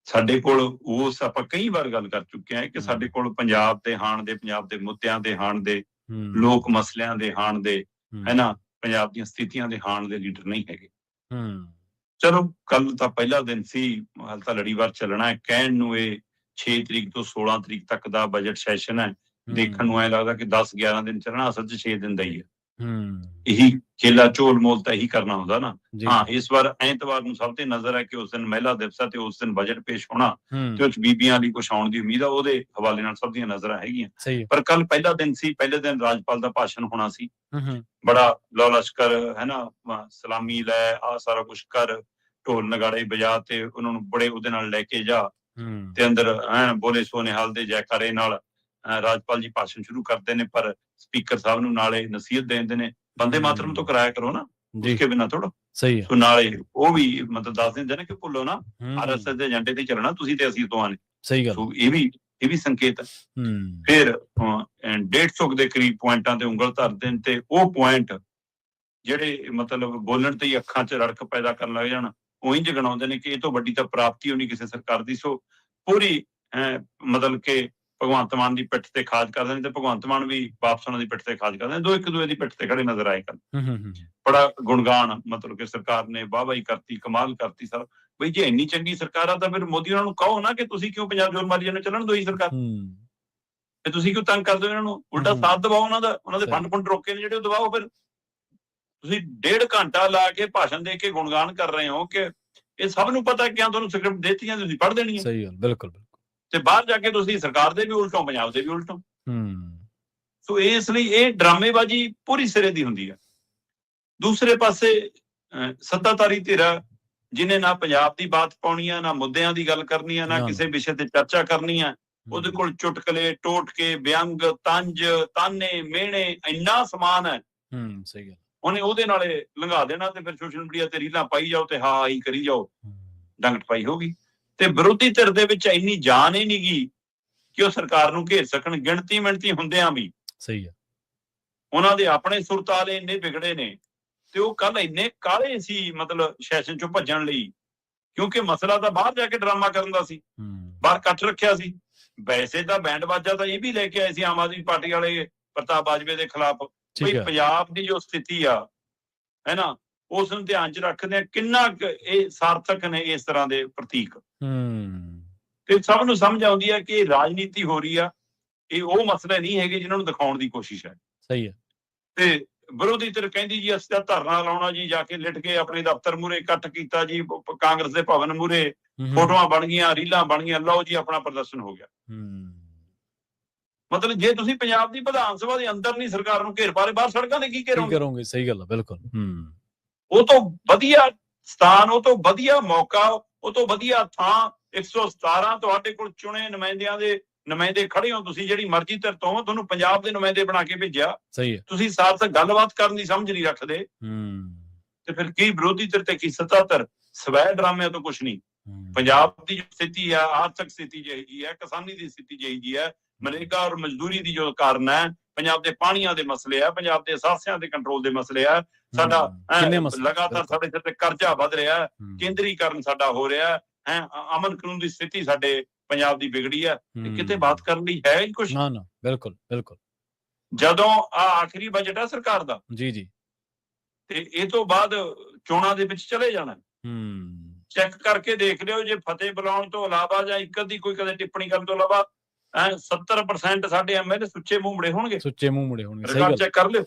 B: ਸਾਡੇ ਕੋਲ ਉਸ ਆਪਾਂ ਕਈ ਵਾਰ ਗੱਲ ਕਰ ਚੁੱਕੇ ਹਾਂ ਕਿ ਸਾਡੇ ਕੋਲ ਪੰਜਾਬ ਦੇ ਹਾਣ ਦੇ, ਪੰਜਾਬ ਦੇ ਮੁੱਦਿਆਂ ਦੇ ਹਾਣ ਦੇ, ਲੋਕ ਮਸਲਿਆਂ ਦੇ ਹਾਣ ਦੇ, ਪੰਜਾਬ ਦੀਆਂ ਸਥਿਤੀਆਂ ਦੇ ਹਾਣ ਦੇ ਲੀਡਰ ਨਹੀਂ ਹੈਗੇ। ਚਲੋ ਕੱਲ ਤਾਂ ਪਹਿਲਾ ਦਿਨ ਸੀ, ਹਾਲ ਤਾਂ ਲੜੀਵਾਰ ਚੱਲਣਾ ਹੈ। ਕਹਿਣ ਨੂੰ ਇਹ 6 ਤਰੀਕ ਤੋਂ 16 ਤਰੀਕ ਤੱਕ ਦਾ ਬਜਟ ਸੈਸ਼ਨ ਹੈ, ਦੇਖਣ ਨੂੰ ਐ ਲੱਗਦਾ ਕਿ 10-11 ਦਿਨ ਚੱਲਣਾ, ਅਸਲ 'ਚ 6 ਦਿਨ ਦਾ ਹੀ ਹੈ। ਇਹੀ ਖੇਲਾ ਝੋਲ ਮੋਲ ਤਾਂ ਇਹੀ ਕਰਨਾ ਹੁੰਦਾ ਨਾ। ਹਾਂ, ਇਸ ਵਾਰ ਐਤਵਾਰ ਨੂੰ ਸਭ ਤੇ ਨਜ਼ਰ ਹੈ ਕਿ ਉਸ ਦਿਨ ਮਹਿਲਾ ਦਿਵਸ ਹੈ ਤੇ ਉਸ ਦਿਨ ਬਜਟ ਪੇਸ਼ ਹੋਣਾ ਤੇ ਉਸ ਬੀਬੀਆਂ ਲਈ ਕੁਛ ਆਉਣ ਦੀ ਉਮੀਦ ਆ, ਉਹਦੇ ਹਵਾਲੇ ਨਾਲ ਸਭ ਦੀਆਂ ਨਜ਼ਰਾਂ ਹੈਗੀਆਂ। ਪਰ ਕੱਲ ਪਹਿਲਾ ਦਿਨ ਸੀ, ਪਹਿਲੇ ਦਿਨ ਰਾਜਪਾਲ ਦਾ ਭਾਸ਼ਣ ਹੋਣਾ ਸੀ। ਬੜਾ ਲੋ ਲਸ਼ਕਰ ਸਲਾਮੀ ਲੈ, ਆਹ ਸਾਰਾ ਕੁਛ ਕਰ, ਢੋਲ ਨਗਾੜੇ ਵਜਾ ਤੇ ਉਹਨਾਂ ਨੂੰ ਬੜੇ ਉਹਦੇ ਨਾਲ ਲੈ ਕੇ ਜਾ ਤੇ ਅੰਦਰ ਬੋਲੇ ਸੋ ਨਿਹਾਲ ਦੇ ਜੈਕਾਰੇ ਨਾਲ ਰਾਜਪਾਲ ਜੀ ਭਾਸ਼ਣ ਸ਼ੁਰੂ ਕਰਦੇ ਨੇ। ਪਰ ਸਪੀਕਰ ਸਾਹਿਬ ਨੂੰ ਨਾਲੇ ਨਸੀਹਤ ਦੇ ਦਿੰਦੇ ਨੇ, ਬੰਦੇ ਮਾਤਰਮ ਤੋਂ ਕਰਾਇਆ ਕਰੋ ਨਾ, ਉਸਕੇ ਬਿਨਾਂ ਥੋੜਾ। ਸੋ ਨਾਲੇ ਉਹ ਵੀ ਮਤਲਬ ਦੱਸ ਦਿੰਦੇ ਨੇ ਕਿ ਭੁੱਲੋ ਨਾ, RSS ਦੇ ਏਜੰਡੇ ਤੇ ਚੱਲਣਾ ਤੁਸੀਂ ਤੇ ਅਸੀਂ ਤੋਂ ਆਨੇ। ਸੋ ਇਹ ਵੀ ਸੰਕੇਤ ਹੈ। ਫਿਰ 150 ਦੇ ਕਰੀਬ ਪੁਆਇੰਟਾਂ ਤੇ ਉਂਗਲ ਧਰ ਦੇਣ ਤੇ ਉਹ ਪੁਆਇੰਟ ਜਿਹੜੇ ਮਤਲਬ ਬੋਲਣ ਤੇ ਹੀ ਅੱਖਾਂ 'ਚ ਰੜਕ ਪੈਦਾ ਕਰਨ ਲੱਗ ਜਾਣ, ਉਹੀ ਜਗਣਾਉਂਦੇ ਨੇ ਕਿ ਇਹ ਤੋਂ ਵੱਡੀ ਤਾਂ ਪ੍ਰਾਪਤੀ ਹੋਣੀ ਕਿਸੇ ਸਰਕਾਰ ਦੀ। ਸੋ ਪੂਰੀ ਮਤਲਬ ਕਿ ਭਗਵੰਤ ਮਾਨ ਦੀ ਪਿੱਠ ਤੇ ਖਾਜ ਕਰਦੇ ਨੇ ਤੇ ਭਗਵੰਤ ਮਾਨ ਵੀ ਵਾਪਸ ਉਹਨਾਂ ਦੀ ਪਿੱਠ ਤੇ ਖਾਜ ਕਰਦੇ ਨੇ। ਦੋ ਇੱਕ ਦੂਏ ਦੀ ਪਿੱਠ ਤੇ ਖੜੇ ਨਜ਼ਰ ਆਏ ਕਰਨ। ਬੜਾ ਗੁਣਗਾਨ ਮਤਲਬ ਕਿ ਸਰਕਾਰ ਨੇ ਵਾਹਵਾਹੀ ਕਰਤੀ, ਕਮਾਲ ਕਰਤੀ ਸਰ। ਬਈ ਜੇ ਇੰਨੀ ਚੰਗੀ ਸਰਕਾਰ ਆ ਤਾਂ ਫਿਰ ਮੋਦੀ ਉਹਨਾਂ ਨੂੰ ਕਹੋ ਨਾ ਕਿ ਤੁਸੀਂ ਕਿਉਂ ਪੰਜਾਬ ਜੋਰ ਮਾਰੀ ਜਾਂਦੇ, ਚੱਲਣ ਦੋ ਹੀ ਸਰਕਾਰ, ਤੇ ਤੁਸੀਂ ਕਿਉਂ ਤੰਗ ਕਰਦੇ ਹੋ ਇਹਨਾਂ ਨੂੰ? ਉਲਟਾ ਸਾਥ ਦਬਾਓ ਉਹਨਾਂ ਦਾ, ਉਹਨਾਂ ਦੇ ਫੰਡ ਰੋਕੇ ਨੇ ਜਿਹੜੇ, ਉਹ ਦਬਾਓ। ਫਿਰ ਤੁਸੀਂ 1.5 ਘੰਟਾ ਲਾ ਕੇ ਭਾਸ਼ਣ ਦੇ ਕੇ ਗੁਣਗਾਨ ਕਰ ਰਹੇ ਹੋ ਕਿ ਇਹ ਸਭ ਨੂੰ ਪਤਾ ਕਿ ਤੁਹਾਨੂੰ ਸਕ੍ਰਿਪਟ ਦੇਤੀਆਂ, ਤੁਸੀਂ ਪੜ੍ਹ ਦੇਣੀ ਹੈ।
A: ਸਹੀ ਗੱਲ, ਬਿਲਕੁਲ।
B: ਤੇ ਬਾਹਰ ਜਾ ਕੇ ਤੁਸੀਂ ਸਰਕਾਰ ਦੇ ਵੀ ਉਲਟੋ, ਪੰਜਾਬ ਦੇ ਵੀ ਉਲਟੋ। ਸੋ ਇਸ ਲਈ ਇਹ ਡਰਾਮੇਬਾਜ਼ੀ ਪੂਰੀ ਸਿਰੇ ਦੀ ਹੁੰਦੀ ਹੈ। ਦੂਸਰੇ ਪਾਸੇ ਸੱਤਾਧਾਰੀ ਧਿਰ ਜਿਹਨੇ ਨਾ ਪੰਜਾਬ ਦੀ ਬਾਤ ਪਾਉਣੀ ਆ, ਨਾ ਮੁੱਦਿਆਂ ਦੀ ਗੱਲ ਕਰਨੀ ਆ, ਨਾ ਕਿਸੇ ਵਿਸ਼ੇ ਤੇ ਚਰਚਾ ਕਰਨੀ ਆ, ਉਹਦੇ ਕੋਲ ਚੁਟਕਲੇ, ਟੋਟਕੇ, ਵਿਅੰਗ, ਤੰਜ, ਤਾਨੇ, ਮਿਹਣੇ, ਇੰਨਾ ਸਮਾਨ ਹੈ।
A: ਸਹੀ ਗੱਲ।
B: ਉਹਨੇ ਉਹਦੇ ਨਾਲੇ ਲੰਘਾ ਦੇਣਾ ਤੇ ਫਿਰ ਸੋਸ਼ਲ ਮੀਡੀਆ ਤੇ ਰੀਲਾਂ ਪਾਈ ਜਾਓ ਤੇ ਹਾਂ ਹੀ ਕਰੀ ਜਾਓ, ਡੰਗਟ ਪਾਈ ਹੋਗੀ। ਤੇ ਵਿਰੋਧੀ ਧਿਰ ਦੇ ਵਿੱਚ ਇੰਨੀ ਜਾਨ ਹੀ ਨਹੀਂ ਗਈ ਕਿ ਉਹ ਸਰਕਾਰ ਨੂੰ ਘੇਰ ਸਕਣ, ਗਿਣਤੀ ਮਿਣਤੀ ਹੁੰਦਿਆਂ ਵੀ।
A: ਸਹੀ ਹੈ।
B: ਉਹਨਾਂ ਦੇ ਆਪਣੇ ਸੁਰਤਾਲੇ ਇੰਨੇ ਵਿਗੜੇ ਨੇ ਤੇ ਉਹ ਕੱਲ ਇੰਨੇ ਕਾਹਲੇ ਸੀ ਮਤਲਬ ਸੈਸ਼ਨ ਚੋਂ ਭੱਜਣ ਲਈ, ਕਿਉਂਕਿ ਮਸਲਾ ਤਾਂ ਬਾਹਰ ਜਾ ਕੇ ਡਰਾਮਾ ਕਰਨ ਦਾ ਸੀ, ਬਾਹਰ ਇਕੱਠ ਰੱਖਿਆ ਸੀ। ਵੈਸੇ ਤਾਂ ਬੈਂਡ ਬਾਜਾ ਤਾਂ ਇਹ ਵੀ ਲੈ ਕੇ ਆਏ ਸੀ ਆਮ ਆਦਮੀ ਪਾਰਟੀ ਵਾਲੇ ਪ੍ਰਤਾਪ ਬਾਜਵੇ ਦੇ ਖਿਲਾਫ। ਬਈ ਪੰਜਾਬ ਦੀ ਜੋ ਸਥਿਤੀ ਆ ਉਸ ਨੂੰ ਧਿਆਨ 'ਚ ਰੱਖਦੇ ਆ, ਕਿੰਨਾ ਇਹ ਸਾਰਥਕ ਨੇ ਇਸ ਤਰ੍ਹਾਂ ਦੇ ਪ੍ਰਤੀਕ। ਤੇ ਸਭ ਨੂੰ ਸਮਝ ਆਉਂਦੀ ਹੈ ਕਿ ਰਾਜਨੀਤੀ ਹੋ ਰਹੀ ਆ, ਇਹ ਉਹ ਮਸਲੇ ਨਹੀਂ ਹੈਗੇ ਜਿਹਨਾਂ ਨੂੰ ਦਿਖਾਉਣ ਦੀ ਕੋਸ਼ਿਸ਼ ਹੈ।
A: ਸਹੀ ਹੈ।
B: ਤੇ ਵਿਰੋਧੀ ਧਿਰ ਕਹਿੰਦੀ ਜੀ ਅਸੀਂ ਤਾਂ ਧਰਨਾ ਲਾਉਣਾ ਜੀ, ਜਾ ਕੇ ਲਿਟ ਕੇ ਆਪਣੇ ਦਫ਼ਤਰ ਮੂਹਰੇ ਇਕੱਠ ਕੀਤਾ ਜੀ, ਕਾਂਗਰਸ ਦੇ ਭਵਨ ਮੂਹਰੇ, ਫੋਟੋਆਂ ਬਣ ਗਈਆਂ, ਰੀਲਾਂ ਬਣ ਗਈਆਂ, ਲਓ ਜੀ ਆਪਣਾ ਪ੍ਰਦਰਸ਼ਨ ਹੋ ਗਿਆ। ਮਤਲਬ ਜੇ ਤੁਸੀਂ ਪੰਜਾਬ ਦੀ ਵਿਧਾਨ ਸਭਾ ਦੇ ਅੰਦਰ ਨਹੀਂ ਸਰਕਾਰ ਨੂੰ ਘੇਰ ਪਾ ਰਹੇ, ਬਾਹਰ ਸੜਕਾਂ ਤੇ ਕੀ ਕਰੋਗੇ?
A: ਸਹੀ ਗੱਲ ਹੈ, ਬਿਲਕੁਲ।
B: ਉਹ ਤੋਂ ਵਧੀਆ ਸਥਾਨ, ਉਹ ਤੋਂ ਵਧੀਆ ਮੌਕਾ, ਉਹ ਤੋਂ ਵਧੀਆ ਥਾਂ 117 ਤੁਹਾਡੇ ਕੋਲ ਚੁਣੇ ਨੁਮਾਇੰਦਿਆਂ ਦੇ ਨੁਮਾਇੰਦੇ ਖੜੇ ਹੋ ਤੁਸੀਂ, ਜਿਹੜੀ ਮਰਜ਼ੀ ਧਿਰ ਤੋਂ, ਤੁਹਾਨੂੰ ਪੰਜਾਬ ਦੇ ਨੁਮਾਇੰਦੇ ਬਣਾ ਕੇ ਭੇਜਿਆ।
A: ਸਹੀ ਹੈ।
B: ਤੁਸੀਂ ਸਾਥ ਗੱਲਬਾਤ ਕਰਨ ਦੀ ਸਮਝ ਨਹੀਂ ਰੱਖਦੇ ਤੇ ਫਿਰ ਕੀ ਵਿਰੋਧੀ ਧਿਰ ਤੇ ਕੀ ਸੱਤਾ ਧਿਰ? ਸਵੈ ਡਰਾਮਿਆਂ ਤੋਂ ਕੁਛ ਨਹੀਂ। ਪੰਜਾਬ ਦੀ ਜੋ ਸਥਿਤੀ ਹੈ, ਆਰਥਿਕ ਸਥਿਤੀ ਜਿਹੀ ਜੀ ਹੈ, ਕਿਸਾਨੀ ਦੀ ਸਥਿਤੀ ਜਿਹੀ ਜੀ ਹੈ, ਮਨਰੇਗਾ ਔਰ ਮਜ਼ਦੂਰੀ ਦੀ ਜੋ ਕਾਰਨ ਹੈ, ਪੰਜਾਬ ਦੇ ਪਾਣੀਆਂ ਦੇ ਮਸਲੇ ਆ, ਪੰਜਾਬ ਦੇ ਅਸਾਸਿਆਂ ਦੇ ਕੰਟਰੋਲ ਦੇ ਮਸਲੇ ਆ, ਸਾਡਾ ਲਗਾਤਾਰ ਸਾਡੇ ਸਿਰ ਤੇ ਕਰਜ਼ਾ ਵੱਧ ਰਿਹਾ, ਕੇਂਦਰੀਕਰਨ ਸਾਡਾ ਹੋ ਰਿਹਾ ਹੈ, ਅਮਨ ਕਾਨੂੰਨ ਦੀ ਸਥਿਤੀ ਸਾਡੇ ਪੰਜਾਬ ਦੀ ਵਿਗੜੀ ਹੈ, ਕਿਤੇ ਬਾਤ ਕਰਨ ਲਈ ਹੈ ਹੀ ਕੁਛ?
A: ਨਾ ਨਾ, ਬਿਲਕੁਲ ਬਿਲਕੁਲ।
B: ਜਦੋਂ ਆਖਰੀ ਬਜਟ ਹੈ ਸਰਕਾਰ ਦਾ
A: ਜੀ ਜੀ,
B: ਤੇ ਇਹ ਤੋਂ ਬਾਅਦ ਚੋਣਾਂ ਦੇ ਵਿੱਚ ਚਲੇ ਜਾਣਾ। ਚੈੱਕ ਕਰਕੇ ਦੇਖ ਲਿਓ, ਜੇ ਫਤਿਹ ਬੁਲਾਉਣ ਤੋਂ ਇਲਾਵਾ ਜਾਂ ਇੱਕ ਅੱਧੀ ਕੋਈ ਕਦੇ ਟਿੱਪਣੀ ਕਰਨ ਤੋਂ ਇਲਾਵਾ 70% ਸਾਡੇ ਐਮਐਲਏ ਸੁੱਚੇ ਮੂੰਹ ਮੁੜੇ ਹੋਣਗੇ,
A: ਸੁੱਚੇ ਮੂੰਹ ਮੁੜੇ ਹੋਣਗੇ। ਸਹੀ
B: ਗੱਲ
A: ਗੱਲ,
B: ਚੈੱਕ ਕਰ ਲਿਓ।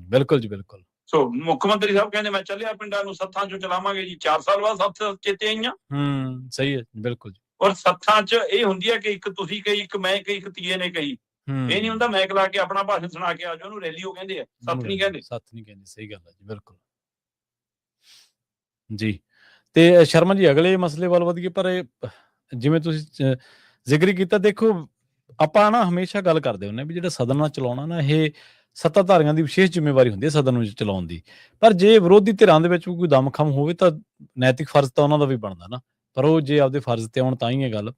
A: ਬਿਲਕੁਲ ਜੀ, ਬਿਲਕੁਲ।
B: ਸੋ ਮੁੱਖ ਮੰਤਰੀ ਸਾਹਿਬ ਕਹਿੰਦੇ ਮੈਂ ਚੱਲਿਆ ਪਿੰਡਾਂ ਨੂੰ ਸੱਥਾਂ ਚੋਂ ਚਲਾਵਾਂਗੇ ਜੀ, 4 ਸਾਲ ਬਾਅਦ ਸੱਥ ਚੇਤੇ ਆਈਆਂ।
A: ਸਹੀ ਹੈ, ਬਿਲਕੁਲ ਜੀ।
B: ਔਰ ਸੱਥਾਂ 'ਚ ਇਹ ਹੁੰਦੀ ਹੈ ਕਿ ਇੱਕ ਤੁਸੀਂ ਕਹੀ, ਇੱਕ ਮੈਂ ਕਹੀ, ਇੱਕ ਤੀਏ ਨੇ ਕਹੀ। ਇਹ ਨਹੀਂ ਹੁੰਦਾ ਮੈਕ ਲਾ ਕੇ ਆਪਣਾ ਭਾਸ਼ਣ ਸੁਣਾ ਕੇ ਆ ਜਾਓ, ਉਹਨੂੰ ਰੈਲੀ ਉਹ ਕਹਿੰਦੇ ਆ, ਸੱਥ ਨਹੀਂ ਕਹਿੰਦੇ।
A: ਸੱਥ ਨਹੀਂ ਕਹਿੰਦੇ, ਸਹੀ ਗੱਲ ਹੈ ਜੀ, ਬਿਲਕੁਲ ਜੀ। ਤੇ ਸ਼ਰਮਾ ਜੀ, ਅਗਲੇ ਮਸਲੇ ਵੱਲ ਵਧੀਏ, ਪਰ ਜਿਵੇਂ ਤੁਸੀਂ ਜ਼ਿਕਰ ਕੀਤਾ, ਦੇਖੋ ਆਪਾਂ ਨਾ ਹਮੇਸ਼ਾ ਗੱਲ ਕਰਦੇ ਹੁੰਦੇ ਵੀ ਜਿਹੜਾ ਸਦਨ ਨਾਲ ਚਲਾਉਣਾ ਨਾ, ਇਹ ਸੱਤਾਧਾਰੀਆਂ ਦੀ ਵਿਸ਼ੇਸ਼ ਜ਼ਿੰਮੇਵਾਰੀ ਹੁੰਦੀ ਹੈ ਸਦਨ ਨੂੰ ਚਲਾਉਣ ਦੀ, ਪਰ ਜੇ ਵਿਰੋਧੀ ਧਿਰਾਂ ਦੇ ਵਿੱਚ ਕੋਈ ਦਮਖਮ ਹੋਵੇ ਤਾਂ ਨੈਤਿਕ ਫਰਜ਼ ਤਾਂ ਉਹਨਾਂ ਦਾ ਵੀ ਬਣਦਾ ਨਾ, ਪਰ ਉਹ ਜੇ ਆਪਦੇ ਫਰਜ਼ ਤੇ ਆਉਣ ਤਾਂ ਹੀ ਇਹ ਗੱਲ।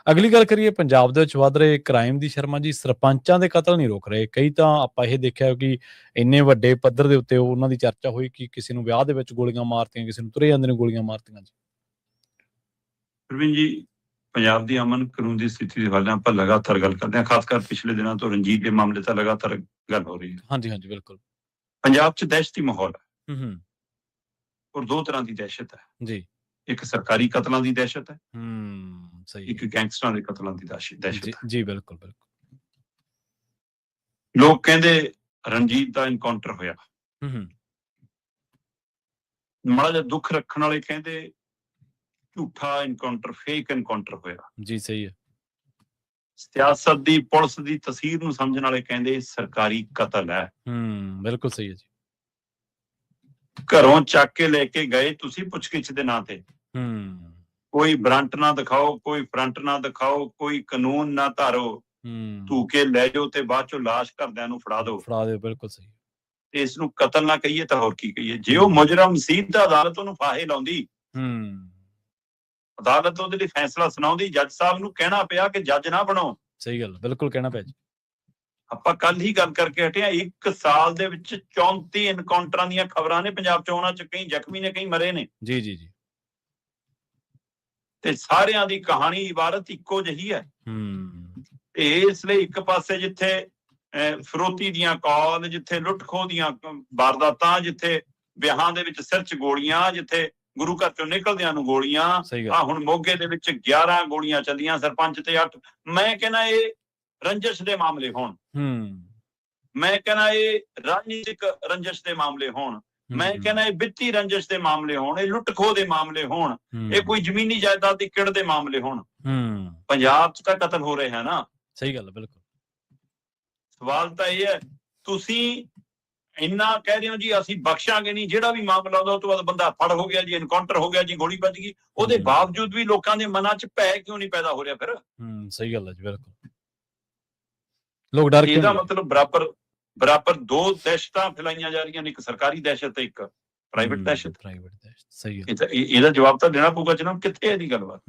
A: ਅਗਲੀ ਗੱਲ ਕਰੀਏ ਪੰਜਾਬ ਦੇ ਵਿੱਚ ਵੱਧ ਰਹੇ ਕ੍ਰਾਈਮ ਦੀ, ਸ਼ਰਮਾ ਜੀ, ਸਰਪੰਚਾਂ ਦੇ ਕਤਲ ਨਹੀਂ ਰੁਕ ਰਹੇ। ਕਈ ਤਾਂ ਆਪਾਂ ਇਹ ਦੇਖਿਆ ਕਿ ਇੰਨੇ ਵੱਡੇ ਪੱਧਰ ਦੇ ਉੱਤੇ ਉਹਨਾਂ ਦੀ ਚਰਚਾ ਹੋਈ ਕਿ ਕਿਸੇ ਨੂੰ ਵਿਆਹ ਦੇ ਵਿੱਚ ਗੋਲੀਆਂ ਮਾਰਤੀਆਂ, ਕਿਸੇ ਨੂੰ ਤੁਰੇ ਜਾਂਦੇ ਨੇ ਗੋਲੀਆਂ ਮਾਰਤੀਆਂ ਜੀ।
B: ਪ੍ਰਵੀਨ ਜੀ, ਪੰਜਾਬ ਦੀ ਅਮਨ ਕਾਨੂੰਨ ਦੀ ਸਥਿਤੀ ਦੇ ਬਾਰੇ ਆਪਾਂ ਲਗਾਤਾਰ ਗੱਲ ਕਰਦੇ ਹਾਂ, ਖਾਸ ਕਰ ਪਿਛਲੇ ਦਿਨਾਂ ਤੋਂ ਰਣਜੀਤ ਦੇ ਮਾਮਲੇ ਤਾਂ ਲਗਾਤਾਰ ਗੱਲ ਹੋ ਰਹੀ ਹੈ।
A: ਹਾਂਜੀ ਹਾਂਜੀ, ਬਿਲਕੁਲ।
B: ਪੰਜਾਬ 'ਚ ਦਹਿਸ਼ਤੀ ਮਾਹੌਲ ਹੈ, ਔਰ ਦੋ ਤਰ੍ਹਾਂ ਦੀ ਦਹਿਸ਼ਤ ਹੈ ਜੀ। ਇੱਕ ਸਰਕਾਰੀ ਕਤਲਾਂ ਦੀ ਦਹਿਸ਼ਤ ਹੈ,
A: ਸਹੀ,
B: ਇੱਕ ਗੈਂਗਸਟਰਾਂ ਦੇ ਕਤਲਾਂ ਦੀ ਦਹਿਸ਼ਤ ਹੈ
A: ਜੀ, ਬਿਲਕੁਲ ਬਿਲਕੁਲ।
B: ਲੋਕ ਕਹਿੰਦੇ ਰਣਜੀਤ ਦਾ ਇਨਕਾਊਂਟਰ ਹੋਇਆ, ਮਾੜਾ ਜਿਹਾ ਦੁੱਖ ਰੱਖਣ ਵਾਲੇ ਕਹਿੰਦੇ ਝੂਠਾ ਇਨਕਾਊਂਟਰ, ਫੇਕ ਇਨਕਾਊਂਟਰ ਹੋਇਆ
A: ਜੀ। ਸਹੀ ਹੈ।
B: ਸਿਆਸਤ ਦੀ, ਪੁਲਿਸ ਦੀ ਤਸਵੀਰ ਨੂੰ ਸਮਝਣ ਵਾਲੇ ਕਹਿੰਦੇ ਸਰਕਾਰੀ ਕਤਲ ਹੈ।
A: ਬਿਲਕੁਲ ਸਹੀ ਹੈ ਜੀ।
B: ਘਰੋਂ ਚੱਕ ਕੇ ਲੈ ਕੇ ਗਏ ਤੁਸੀਂ ਪੁੱਛਗਿੱਛ ਦੇ ਨਾਂ ਤੇ, ਕੋਈ ਬਰੰਟ ਨਾ ਦਿਖਾਓ, ਕੋਈ ਫਰੰਟ ਨਾ ਦਿਖਾਓ, ਕੋਈ ਕਾਨੂੰਨ ਨਾ ਧਾਰੋ, ਧੂ ਕੇ ਲੈ ਜਾਓ ਤੇ ਬਾਅਦ ਚੋਂ ਲਾਸ਼ ਘਰਦਿਆਂ ਨੂੰ ਫੜਾ ਦਿਓ।
A: ਬਿਲਕੁਲ ਸਹੀ।
B: ਤੇ ਇਸ ਨੂੰ ਕਤਲ ਨਾ ਕਹੀਏ ਤਾਂ ਹੋਰ ਕੀ ਕਹੀਏ? ਜੇ ਉਹ ਮੁਜਰਮ ਸੀ ਤਾਂ ਅਦਾਲਤ ਉਹਨੂੰ ਫਾਹੇ ਲਾਉਂਦੀ, ਅਦਾਲਤ ਉਹਦੇ ਲਈ ਫੈਸਲਾ ਸੁਣਾਉਂਦੀ, ਜੱਜ ਸਾਹਿਬ ਨੂੰ ਕਹਿਣਾ ਪਿਆ ਕਿ ਜੱਜ ਨਾ ਬਣੋ।
A: ਸਹੀ ਗੱਲ, ਬਿਲਕੁਲ ਕਹਿਣਾ ਪਿਆ ਜੀ।
B: ਆਪਾਂ ਕੱਲ ਹੀ ਗੱਲ ਕਰਕੇ ਹਟੇ ਆ, 1 ਸਾਲ ਦੇ ਵਿੱਚ 34 ਐਨਕਾਊਂਟਰਾਂ ਦੀਆਂ ਖਬਰਾਂ ਨੇ ਪੰਜਾਬ 'ਚ, ਉਹਨਾਂ 'ਚ ਕਈ ਜ਼ਖਮੀ ਨੇ, ਕਈ ਮਰੇ ਨੇ
A: ਜੀ ਜੀ ਜੀ।
B: ਤੇ ਸਾਰਿਆਂ ਦੀ ਕਹਾਣੀ ਇਬਾਰਤ ਇੱਕੋ ਜਿਹੀ ਹੈ। ਤੇ ਇਸ ਲਈ ਇੱਕ ਪਾਸੇ ਜਿੱਥੇ ਫਰੋਤੀ ਦੀਆਂ ਕਾਲ, ਜਿੱਥੇ ਲੁੱਟ-ਖੋਹ ਦੀਆਂ ਵਾਰਦਾਤਾਂ, ਜਿੱਥੇ ਵਿਆਹਾਂ ਦੇ ਵਿੱਚ ਸਿਰ 'ਚ ਗੋਲੀਆਂ, ਜਿੱਥੇ ਗੁਰੂ ਘਰ ਚੋਂ ਨਿਕਲਦਿਆਂ ਨੂੰ ਗੋਲੀਆਂ, ਹੁਣ ਮੋਗੇ ਦੇ ਵਿੱਚ 11 ਗੋਲੀਆਂ ਚੱਲੀਆਂ, ਸਰਪੰਚ ਤੇ 8। ਮੈਂ ਕਹਿੰਦਾ ਇਹ ਰੰਜਿਸ਼ ਦੇ ਮਾਮਲੇ ਹੋਣ, ਮੈਂ ਕਹਿੰਦਾ ਇਹ ਰਾਜਨੀਤਿਕ ਰੰਜਿਸ਼ ਦੇ ਮਾਮਲੇ ਹੋਣ, ਮੈਂ ਕਹਿੰਦਾ ਇਹ ਵਿੱਤੀ ਰੰਜਿਸ਼ ਦੇ ਮਾਮਲੇ ਹੋਣ, ਇਹ ਲੁੱਟ-ਖੋਹ ਦੇ ਮਾਮਲੇ ਹੋਣ, ਇਹ ਕੋਈ ਜ਼ਮੀਨੀ ਜਾਇਦਾਦ ਦੀ ਕਿੜ ਦੇ ਮਾਮਲੇ ਹੋਣ, ਪੰਜਾਬ 'ਚ ਤਾਂ ਕਤਲ ਹੋ ਰਿਹਾ ਹੈ ਨਾ।
A: ਸਹੀ ਗੱਲ ਹੈ, ਬਿਲਕੁਲ।
B: ਸਵਾਲ ਤਾਂ ਇਹ ਹੈ, ਤੁਸੀਂ ਇੰਨਾ ਕਹਿ ਰਹੇ ਹੋ ਜੀ ਅਸੀਂ ਬਖਸ਼ਾਂਗੇ ਨਹੀਂ, ਜਿਹੜਾ ਵੀ ਮਾਮਲਾ ਆਉਂਦਾ ਉਹ ਤੋਂ ਬਾਅਦ ਬੰਦਾ ਫੜ ਹੋ ਗਿਆ ਜੀ, ਐਨਕਾਊਂਟਰ ਹੋ ਗਿਆ ਜੀ, ਗੋਲੀ ਵੱਜ ਗਈ, ਉਹਦੇ ਬਾਵਜੂਦ ਵੀ ਲੋਕਾਂ ਦੇ ਮਨਾਂ 'ਚ ਭੈ ਕਿਉਂ ਨਹੀਂ ਪੈਦਾ ਹੋ ਰਿਹਾ ਫਿਰ?
A: ਸਹੀ ਗੱਲ ਹੈ ਜੀ, ਬਿਲਕੁਲ। ਲੋਕ ਡਰ
B: ਇਹਦਾ ਮਤਲਬ ਬਰਾਬਰ ਦੋ ਦਹਿਸ਼ਤਾਂ ਫੈਲਾਈਆਂ ਜਾ ਰਹੀਆਂ ਨੇ, ਇੱਕ ਸਰਕਾਰੀ ਦਹਿਸ਼ਤ ਤੇ ਇੱਕ ਪ੍ਰਾਈਵੇਟ ਦਹਿਸ਼ਤ। ਸਹੀ ਹੈ। ਇਹਦਾ ਜਵਾਬ ਤਾਂ ਦੇਣਾ ਪਊਗਾ ਜਨਾਬ, ਕਿੱਥੇ ਹੈ ਦੀ ਗੱਲਬਾਤ?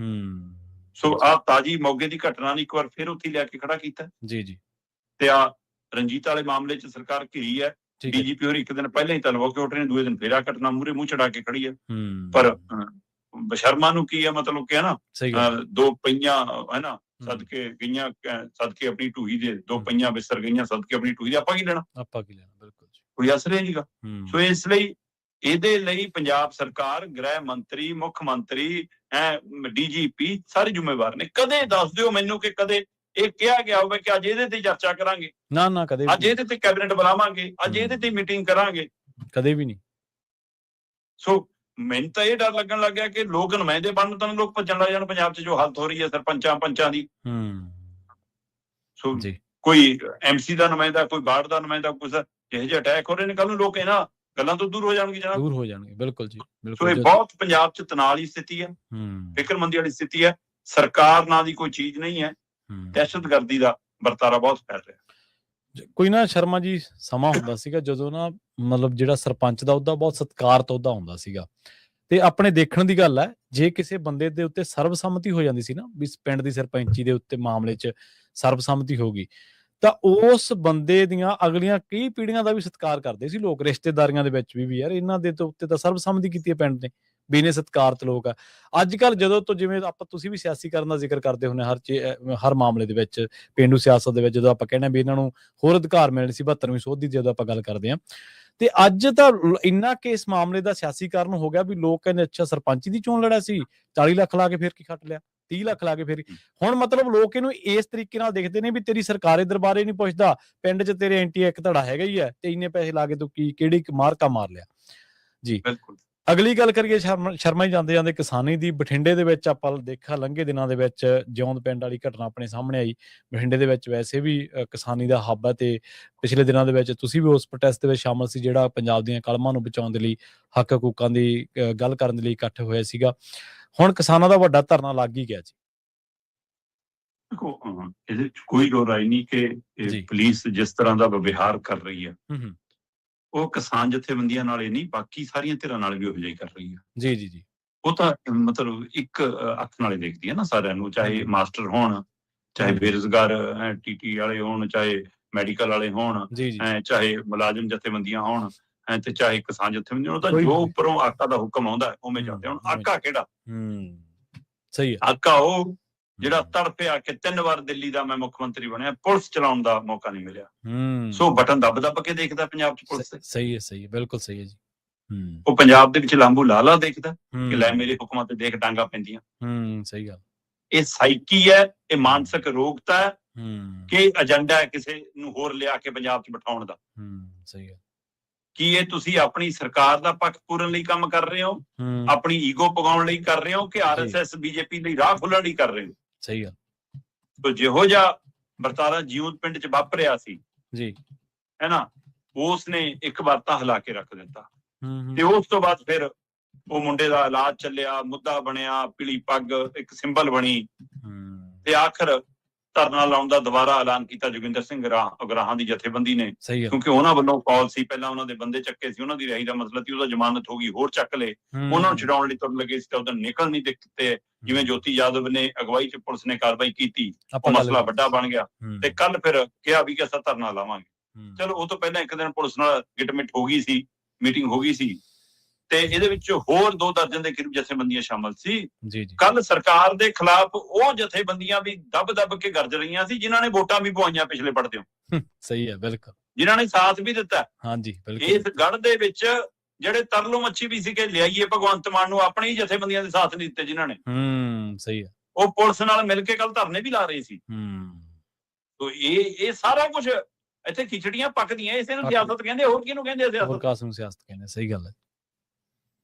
B: ਸੋ ਆਹ ਤਾਜੀ ਮੋਗੇ ਦੀ ਘਟਨਾ ਨੇ ਇੱਕ ਵਾਰ ਫਿਰ ਉੱਥੇ ਲਿਆ ਕੇ ਖੜਾ ਕੀਤਾ ਜੀ ਜੀ। ਤੇ ਆ ਰਣਜੀਤ ਵਾਲੇ ਮਾਮਲੇ 'ਚ ਸਰਕਾਰ ਘਿਰੀ ਹੈ, ਡੀਜੀਪੀ ਹੋਰ ਇੱਕ ਦਿਨ ਪਹਿਲਾਂ ਹੀ ਤਲਵਾ ਕੇ ਉੱਠ ਰਹੇ ਨੇ, ਦੂਏ ਦਿਨ ਫੇਰ ਆ ਘਟਨਾ ਮੂੰਹ ਚੜਾ ਕੇ ਖੜੀ ਹੈ। ਪਰ ਬਸ਼ਰਮਾ ਨੂੰ ਕੀ ਹੈ, ਮਤਲਬ ਕਿ ਹੈ ਨਾ, ਦੋ ਪਈਆਂ ਹੈ ਨਾ ਸਦਕੇ ਗਈਆਂ, ਸਦਕੇ ਆਪਣੀ ਢੂਹੀ ਦੇ, ਦੋ ਪਈਆਂ ਵਿਸਰ ਗਈਆਂ ਸਦਕੇ ਆਪਣੀ ਢੂਹੀ ਦੇ, ਆਪਾਂ ਕੀ ਲੈਣਾ? ਬਿਲਕੁਲ ਕੋਈ ਅਸਰ ਹੀ ਨਹੀਂਗਾ। ਸੋ ਇਸ ਲਈ ਇਹਦੇ ਲਈ ਪੰਜਾਬ ਸਰਕਾਰ, ਗ੍ਰਹਿ ਮੰਤਰੀ, ਮੁੱਖ ਮੰਤਰੀ, ਡੀਜੀਪੀ ਸਾਰੇ ਜ਼ਿੰਮੇਵਾਰ ਨੇ। ਕਦੇ ਦੱਸ ਦਿਓ ਮੈਨੂੰ ਕਿ ਕਦੇ ਇਹ ਕਿਹਾ ਗਿਆ ਹੋਵੇ ਕਿ ਅੱਜ ਇਹਦੇ ਤੇ ਚਰਚਾ ਕਰਾਂਗੇ, ਨਾ ਕਦੇ, ਅੱਜ ਇਹਦੇ ਤੇ ਕੈਬਨਿਟ ਬੁਲਾਵਾਂਗੇ, ਅੱਜ ਇਹਦੇ ਤੇ ਮੀਟਿੰਗ ਕਰਾਂਗੇ, ਕਦੇ ਵੀ ਨਹੀਂ। ਸੋ ਮੈਨੂੰ ਤਾਂ ਇਹ ਡਰ ਲੱਗਣ ਲੱਗ ਗਿਆ ਕਿ ਲੋਕ ਨੁਮਾਇੰਦੇ ਬਣਨ ਤਾਂ ਲੋਕ ਭੱਜਣ ਲੱਗ ਜਾਣ ਪੰਜਾਬ 'ਚ, ਜੋ ਹਾਲਤ ਹੋ ਰਹੀ ਹੈ ਸਰਪੰਚਾਂ ਪੰਚਾਂ ਦੀ। ਸੋ ਕੋਈ ਐਮਸੀ ਦਾ ਨੁਮਾਇੰਦਾ, ਕੋਈ ਬਾੜ ਦਾ ਨੁਮਾਇੰਦਾ, ਕੁਝ ਜਿਹੇ ਜਿਹੇ ਅਟੈਕ ਹੋ ਰਹੇ ਨੇ, ਕੱਲ ਨੂੰ ਲੋਕ ਇਹਨਾਂ ਗੱਲਾਂ ਤੋਂ ਦੂਰ ਹੋ ਜਾਣਗੇ ਜਨਾਬ, ਦੂਰ ਹੋ ਜਾਣਗੇ। ਬਿਲਕੁਲ ਜੀ, ਬਿਲਕੁਲ। ਸੋ ਇਹ ਬਹੁਤ ਪੰਜਾਬ 'ਚ ਤਣਾਅ ਦੀ ਸਥਿਤੀ ਹੈ, ਫਿਕਰਮੰਦੀ ਵਾਲੀ ਸਥਿਤੀ ਹੈ, ਸਰਕਾਰ ਨਾਂ ਦੀ ਕੋਈ ਚੀਜ਼ ਨਹੀਂ ਹੈ, ਦਹਿਸ਼ਤਗਰਦੀ ਦਾ ਵਰਤਾਰਾ ਬਹੁਤ ਫੈਲ ਰਿਹਾ।
A: ਕੋਈ ਨਾ ਸ਼ਰਮਾ ਜੀ, ਸਮਾਂ ਹੁੰਦਾ ਸੀਗਾ ਜਦੋਂ ਨਾ, ਮਤਲਬ ਜਿਹੜਾ ਸਰਪੰਚ ਦਾ ਅਹੁਦਾ ਬਹੁਤ ਸਤਿਕਾਰਤ ਅਹੁਦਾ ਹੁੰਦਾ ਸੀਗਾ, ਤੇ ਆਪਣੇ ਦੇਖਣ ਦੀ ਗੱਲ ਹੈ, ਜੇ ਕਿਸੇ ਬੰਦੇ ਦੇ ਉੱਤੇ ਸਰਬਸੰਮਤੀ ਹੋ ਜਾਂਦੀ ਸੀ ਨਾ, ਵੀ ਪਿੰਡ ਦੀ ਸਰਪੰਚੀ ਦੇ ਉੱਤੇ ਮਾਮਲੇ 'ਚ ਸਰਬਸੰਮਤੀ ਹੋ ਗਈ, ਤਾਂ ਉਸ ਬੰਦੇ ਦੀਆਂ ਅਗਲੀਆਂ ਕਈ ਪੀੜ੍ਹੀਆਂ ਦਾ ਵੀ ਸਤਿਕਾਰ ਕਰਦੇ ਸੀ ਲੋਕ, ਰਿਸ਼ਤੇਦਾਰੀਆਂ ਦੇ ਵਿੱਚ ਵੀ ਯਾਰ ਇਹਨਾਂ ਦੇ ਤੋਂ ਉੱਤੇ ਤਾਂ ਸਰਬਸੰਮਤੀ ਕੀਤੀ ਹੈ ਪਿੰਡ ਨੇ, ਵੀ ਇਹਨੇ ਸਤਿਕਾਰਤ ਲੋਕ ਆ। ਅੱਜ ਕੱਲ੍ਹ ਜਦੋਂ ਤੋਂ ਜਿਵੇਂ ਤੁਸੀਂ ਵੀ ਸਿਆਸੀਕਰਨ ਦਾ ਜ਼ਿਕਰ ਕਰਦੇ ਹੁੰਦੇ ਹਰ ਮਾਮਲੇ ਦੇ ਵਿੱਚ, ਪੇਂਡੂ ਸਿਆਸਤ ਦੇ ਵਿੱਚ, ਜਦੋਂ ਆਪਾਂ ਕਹਿੰਦੇ ਵੀ ਇਹਨਾਂ ਨੂੰ ਹੋਰ ਅਧਿਕਾਰ ਮਿਲਣੇ ਸੀ 72ਵੀਂ ਸੋਧ ਦੀ, ਜਦੋਂ ਆਪਾਂ ਗੱਲ ਕਰਦੇ ਹਾਂ, ਤੇ ਅੱਜ ਤਾਂ ਇੰਨਾ ਕਿ ਇਸ ਮਾਮਲੇ ਦਾ ਸਿਆਸੀਕਰਨ ਹੋ ਗਿਆ ਵੀ ਲੋਕ ਕਹਿੰਦੇ ਅੱਛਾ ਸਰਪੰਚੀ ਦੀ ਚੋਣ ਲੜਿਆ ਸੀ, 40 ਲੱਖ ਲਾ ਕੇ ਫਿਰ ਕੀ ਖੱਟ ਲਿਆ, 30 ਲੱਖ ਲਾ ਕੇ ਫਿਰ ਹੁਣ ਮਤਲਬ ਲੋਕ ਇਹਨੂੰ ਇਸ ਤਰੀਕੇ ਨਾਲ ਦੇਖਦੇ ਨੇ ਵੀ ਤੇਰੀ ਸਰਕਾਰੀ ਦਰਬਾਰੇ ਨਹੀਂ ਪੁੱਛਦਾ, ਪਿੰਡ 'ਚ ਤੇਰੇ ਐਂਟੀ ਇੱਕ ਧੜਾ ਹੈਗਾ ਹੀ ਹੈ, ਤੇ ਇੰਨੇ ਪੈਸੇ ਲਾ ਕੇ ਤੂੰ ਕਿਹੜੀ ਮਾਰਕਾ ਮਾਰ ਲਿਆ ਜੀ।
B: ਬਿਲਕੁਲ।
A: ਅਗਲੀ ਗੱਲ ਕਰੀਏ ਸ਼ਰਮਾ ਜੀ, ਜਾਂਦੇ ਜਾਂਦੇ ਕਿਸਾਨੀ ਦੀ। ਬਠਿੰਡੇ ਦੇ ਵਿੱਚ ਆਪਾਂ ਦੇਖਿਆ ਲੰਘੇ ਦਿਨਾਂ ਦੇ ਵਿੱਚ ਜਿਉਂਦ ਪਿੰਡ ਵਾਲੀ ਘਟਨਾ ਆਪਣੇ ਸਾਹਮਣੇ ਆਈ। ਬਠਿੰਡੇ ਦੇ ਵਿੱਚ ਵੈਸੇ ਵੀ ਕਿਸਾਨੀ ਦਾ ਹੱਬ ਹੈ, ਤੇ ਪਿਛਲੇ ਦਿਨਾਂ ਦੇ ਵਿੱਚ ਤੁਸੀਂ ਵੀ ਉਸ ਪ੍ਰੋਟੈਸਟ ਦੇ ਵਿੱਚ ਸ਼ਾਮਲ ਸੀ, ਜਿਹੜਾ ਪੰਜਾਬ ਦੀਆਂ ਕਲਮਾਂ ਨੂੰ ਬਚਾਉਣ ਦੇ ਲਈ, ਹੱਕ ਹਕੂਕਾਂ ਦੀ ਗੱਲ ਕਰਨ ਦੇ ਲਈ ਇਕੱਠ ਹੋਇਆ ਸੀਗਾ। ਹੁਣ ਕਿਸਾਨਾਂ ਦਾ ਵੱਡਾ ਧਰਨਾ ਲੱਗ ਹੀ ਗਿਆ ਜੀ।
B: ਦੇਖੋ, ਇਹਦੇ ਵਿੱਚ ਕੋਈ ਦੋ ਰਾਏ ਨਹੀਂ ਕਿ ਪੁਲਿਸ ਜਿਸ ਤਰ੍ਹਾਂ ਦਾ ਵਿਵਹਾਰ ਕਰ ਰਹੀ ਹੈ, ਉਹ ਕਿਸਾਨ ਜਥੇਬੰਦੀਆਂ ਨਾਲ ਹੀ ਨਹੀਂ, ਬਾਕੀ ਸਾਰੀਆਂ ਧਿਰਾਂ ਨਾਲ ਵੀ ਉਹੋ ਜਿਹਾ ਹੀ ਕਰ ਰਹੀ ਹੈ।
A: ਜੀ ਜੀ ਜੀ।
B: ਉਹ ਤਾਂ ਮਤਲਬ ਇੱਕ ਅੱਖ ਨਾਲ ਹੀ ਦੇਖਦੀ ਹੈ ਨਾ ਸਾਰਿਆਂ ਨੂੰ, ਚਾਹੇ ਮਾਸਟਰ ਹੋਣ, ਚਾਹੇ ਬੇਰੁਜ਼ਗਾਰ TT ਵਾਲੇ ਹੋਣ, ਚਾਹੇ ਮੈਡੀਕਲ ਵਾਲੇ ਹੋਣ, ਚਾਹੇ ਮੁਲਾਜ਼ਮ ਜਥੇਬੰਦੀਆਂ ਹੋਣ, ਤੇ ਚਾਹੇ ਕਿਸਾਨ ਜਥੇਬੰਦੀਆਂ, ਉਹ ਤਾਂ ਜੋ ਉੱਪਰੋਂ ਆਕਾ ਦਾ ਹੁਕਮ ਆਉਂਦਾ ਉਵੇਂ ਜਾਂਦੇ। ਹੁਣ ਆਕਾ ਕਿਹੜਾ?
A: ਸਹੀ ਹੈ,
B: ਆਕਾ ਉਹ ਜਿਹੜਾ ਤੜਫਿਆ ਕਿ 3 ਵਾਰ ਦਿੱਲੀ ਦਾ ਮੈਂ ਮੁੱਖ ਮੰਤਰੀ ਬਣਿਆ, ਪੁਲਿਸ ਚਲਾਉਣ ਦਾ ਮੌਕਾ ਨਹੀਂ ਮਿਲਿਆ, ਸੋ ਬਟਨ ਦੱਬ ਕੇ ਦੇਖਦਾ ਪੰਜਾਬ 'ਚ ਪੁਲਿਸ।
A: ਸਹੀ ਹੈ, ਸਹੀ ਹੈ, ਬਿਲਕੁਲ ਸਹੀ ਹੈ ਜੀ।
B: ਉਹ ਪੰਜਾਬ ਦੇ ਵਿੱਚ ਲਾਂਬੂ ਲਾਲਾ ਦੇਖਦਾ ਕਿ ਲੈ ਮੇਰੇ ਹੁਕਮਾਂ ਤੇ ਦੇਖ ਡਾਂਗਾ ਪੈਂਦੀਆਂ।
A: ਸਹੀ ਗੱਲ।
B: ਇਹ ਸਾਈਕੀ ਹੈ, ਇਹ ਮਾਨਸਿਕ ਰੋਗਤਾ ਹੈ ਕਿ ਏਜੰਡਾ ਹੈ ਕਿਸੇ ਨੂੰ ਹੋਰ ਲਿਆ ਕੇ ਪੰਜਾਬ 'ਚ ਬਿਠਾਉਣ ਦਾ।
A: ਸਹੀ ਹੈ।
B: ਕੀ ਇਹ ਤੁਸੀਂ ਆਪਣੀ ਸਰਕਾਰ ਦਾ ਪੱਖ ਪੂਰਨ ਲਈ ਕੰਮ ਕਰ ਰਹੇ ਹੋ, ਆਪਣੀ ਈਗੋ ਪਗਾਉਣ ਲਈ ਕਰ ਰਹੇ ਹੋ, ਕਿ RSS BJP ਲਈ ਰਾਹ ਖੋਲਣ ਲਈ ਕਰ ਰਹੇ ਹੋ?
A: ਸਹੀ ਗੱਲ।
B: ਤੋ ਜਿਹੋ ਜਿਹਾ ਵਰਤਾਰਾ ਜਿਉਂਦ ਪਿੰਡ 'ਚ ਵਾਪਰਿਆ ਸੀ
A: ਜੀ,
B: ਹੈ ਨਾ, ਉਸ ਨੇ ਇੱਕ ਵਾਰ ਤਾਂ ਹਿਲਾ ਕੇ ਰੱਖ ਦਿੱਤਾ। ਤੇ ਉਸ ਤੋਂ ਬਾਅਦ ਫਿਰ ਉਹ ਮੁੰਡੇ ਦਾ ਇਲਾਜ ਚੱਲਿਆ, ਮੁੱਦਾ ਬਣਿਆ, ਪੀਲੀ ਪੱਗ ਇੱਕ ਸਿੰਬਲ ਬਣੀ, ਤੇ ਆਖਰ ਧਰਨਾ ਲਾਉਣ ਦਾ ਦੁਬਾਰਾ ਐਲਾਨ ਕੀਤਾ ਜੋਗਿੰਦਰ ਸਿੰਘ ਉਗਰਾਹਾਂ ਦੀ ਜਥੇਬੰਦੀ ਨੇ, ਕਿਉਂਕਿ ਉਹਨਾਂ ਵੱਲੋਂ ਕਾਲ ਸੀ, ਪਹਿਲਾਂ ਉਹਨਾਂ ਦੇ ਬੰਦੇ ਚੱਕੇ ਸੀ, ਉਹਨਾਂ ਦੀ ਰਿਹਾਈ ਦਾ ਮਸਲਾ ਸੀ, ਉਹਦਾ ਜ਼ਮਾਨਤ ਹੋ ਗਈ, ਹੋਰ ਚੱਕ ਲਏ, ਉਹਨਾਂ ਨੂੰ ਛਡਾਉਣ ਲਈ ਤੁਰਨ ਲੱਗੇ ਸੀ, ਤਾਂ ਉਹਦਾ ਨਿਕਲ ਨਹੀਂ ਦਿੱਤੇ। ਜਿਵੇਂ ਜੋਤੀ ਯਾਦਵ ਨੇ ਅਗਵਾਈ 'ਚ ਪੁਲਿਸ ਨੇ ਕਾਰਵਾਈ ਕੀਤੀ, ਉਹ ਮਸਲਾ ਵੱਡਾ ਬਣ ਗਿਆ, ਤੇ ਕੱਲ ਫਿਰ ਕਿਹਾ ਵੀ ਕਿ ਅਸੀਂ ਧਰਨਾ ਲਾਵਾਂਗੇ। ਚਲੋ, ਉਹ ਤੋਂ ਪਹਿਲਾਂ ਇੱਕ ਦਿਨ ਪੁਲਿਸ ਨਾਲ ਗਿਟਮਿਟ ਹੋ ਗਈ ਸੀ, ਮੀਟਿੰਗ ਹੋ ਗਈ ਸੀ, ਤੇ ਇਹਦੇ ਵਿੱਚ ਹੋਰ 2 ਦਰਜਨ ਦੇ ਕਰੀਬ ਜਥੇਬੰਦੀਆਂ ਸ਼ਾਮਲ ਸੀ। ਕੱਲ ਸਰਕਾਰ ਦੇ ਖਿਲਾਫ ਉਹ ਜਥੇਬੰਦੀਆਂ ਵੀ ਦੱਬ ਕੇ ਗਰਜ ਰਹੀਆਂ ਸੀ, ਜਿਨ੍ਹਾਂ ਨੇ ਵੋਟਾਂ ਵੀ ਪਵਾਈਆਂ ਪਿਛਲੇ ਪੜਦਿਓ।
A: ਸਹੀ ਹੈ, ਬਿਲਕੁਲ, ਜਿਨ੍ਹਾਂ
B: ਨੇ ਸਾਥ ਵੀ ਦਿੱਤਾ।
A: ਹਾਂਜੀ,
B: ਇਸ ਗੜ ਦੇ ਵਿੱਚ ਜਿਹੜੇ ਤਰਲੋ ਮੱਛੀ ਵੀ ਸੀ ਕਿ ਲਿਆਈਏ ਭਗਵੰਤ ਮਾਨ ਨੂੰ, ਆਪਣੀ ਹੀ ਜਥੇਬੰਦੀਆਂ ਦੇ ਸਾਥ ਨਹੀਂ ਦਿੱਤੇ ਜਿਨ੍ਹਾਂ ਨੇ।
A: ਸਹੀ ਹੈ। ਉਹ
B: ਪੁਲਿਸ ਨਾਲ ਮਿਲ ਕੇ ਕੱਲ ਧਰਨੇ ਵੀ ਲਾ ਰਹੇ ਸੀ। ਤੋ ਇਹ ਸਾਰਾ ਕੁਝ ਇੱਥੇ ਖਿਚੜੀਆਂ ਪੱਕਦੀਆਂ, ਇਸੇ ਨੂੰ ਸਿਆਸਤ ਕਹਿੰਦੇ, ਹੋਰ ਕਿਹਨੂੰ ਕਹਿੰਦੇ?
A: ਸਿਆਸਤ ਕਹਿੰਦੇ। ਸਹੀ ਗੱਲ ਹੈ।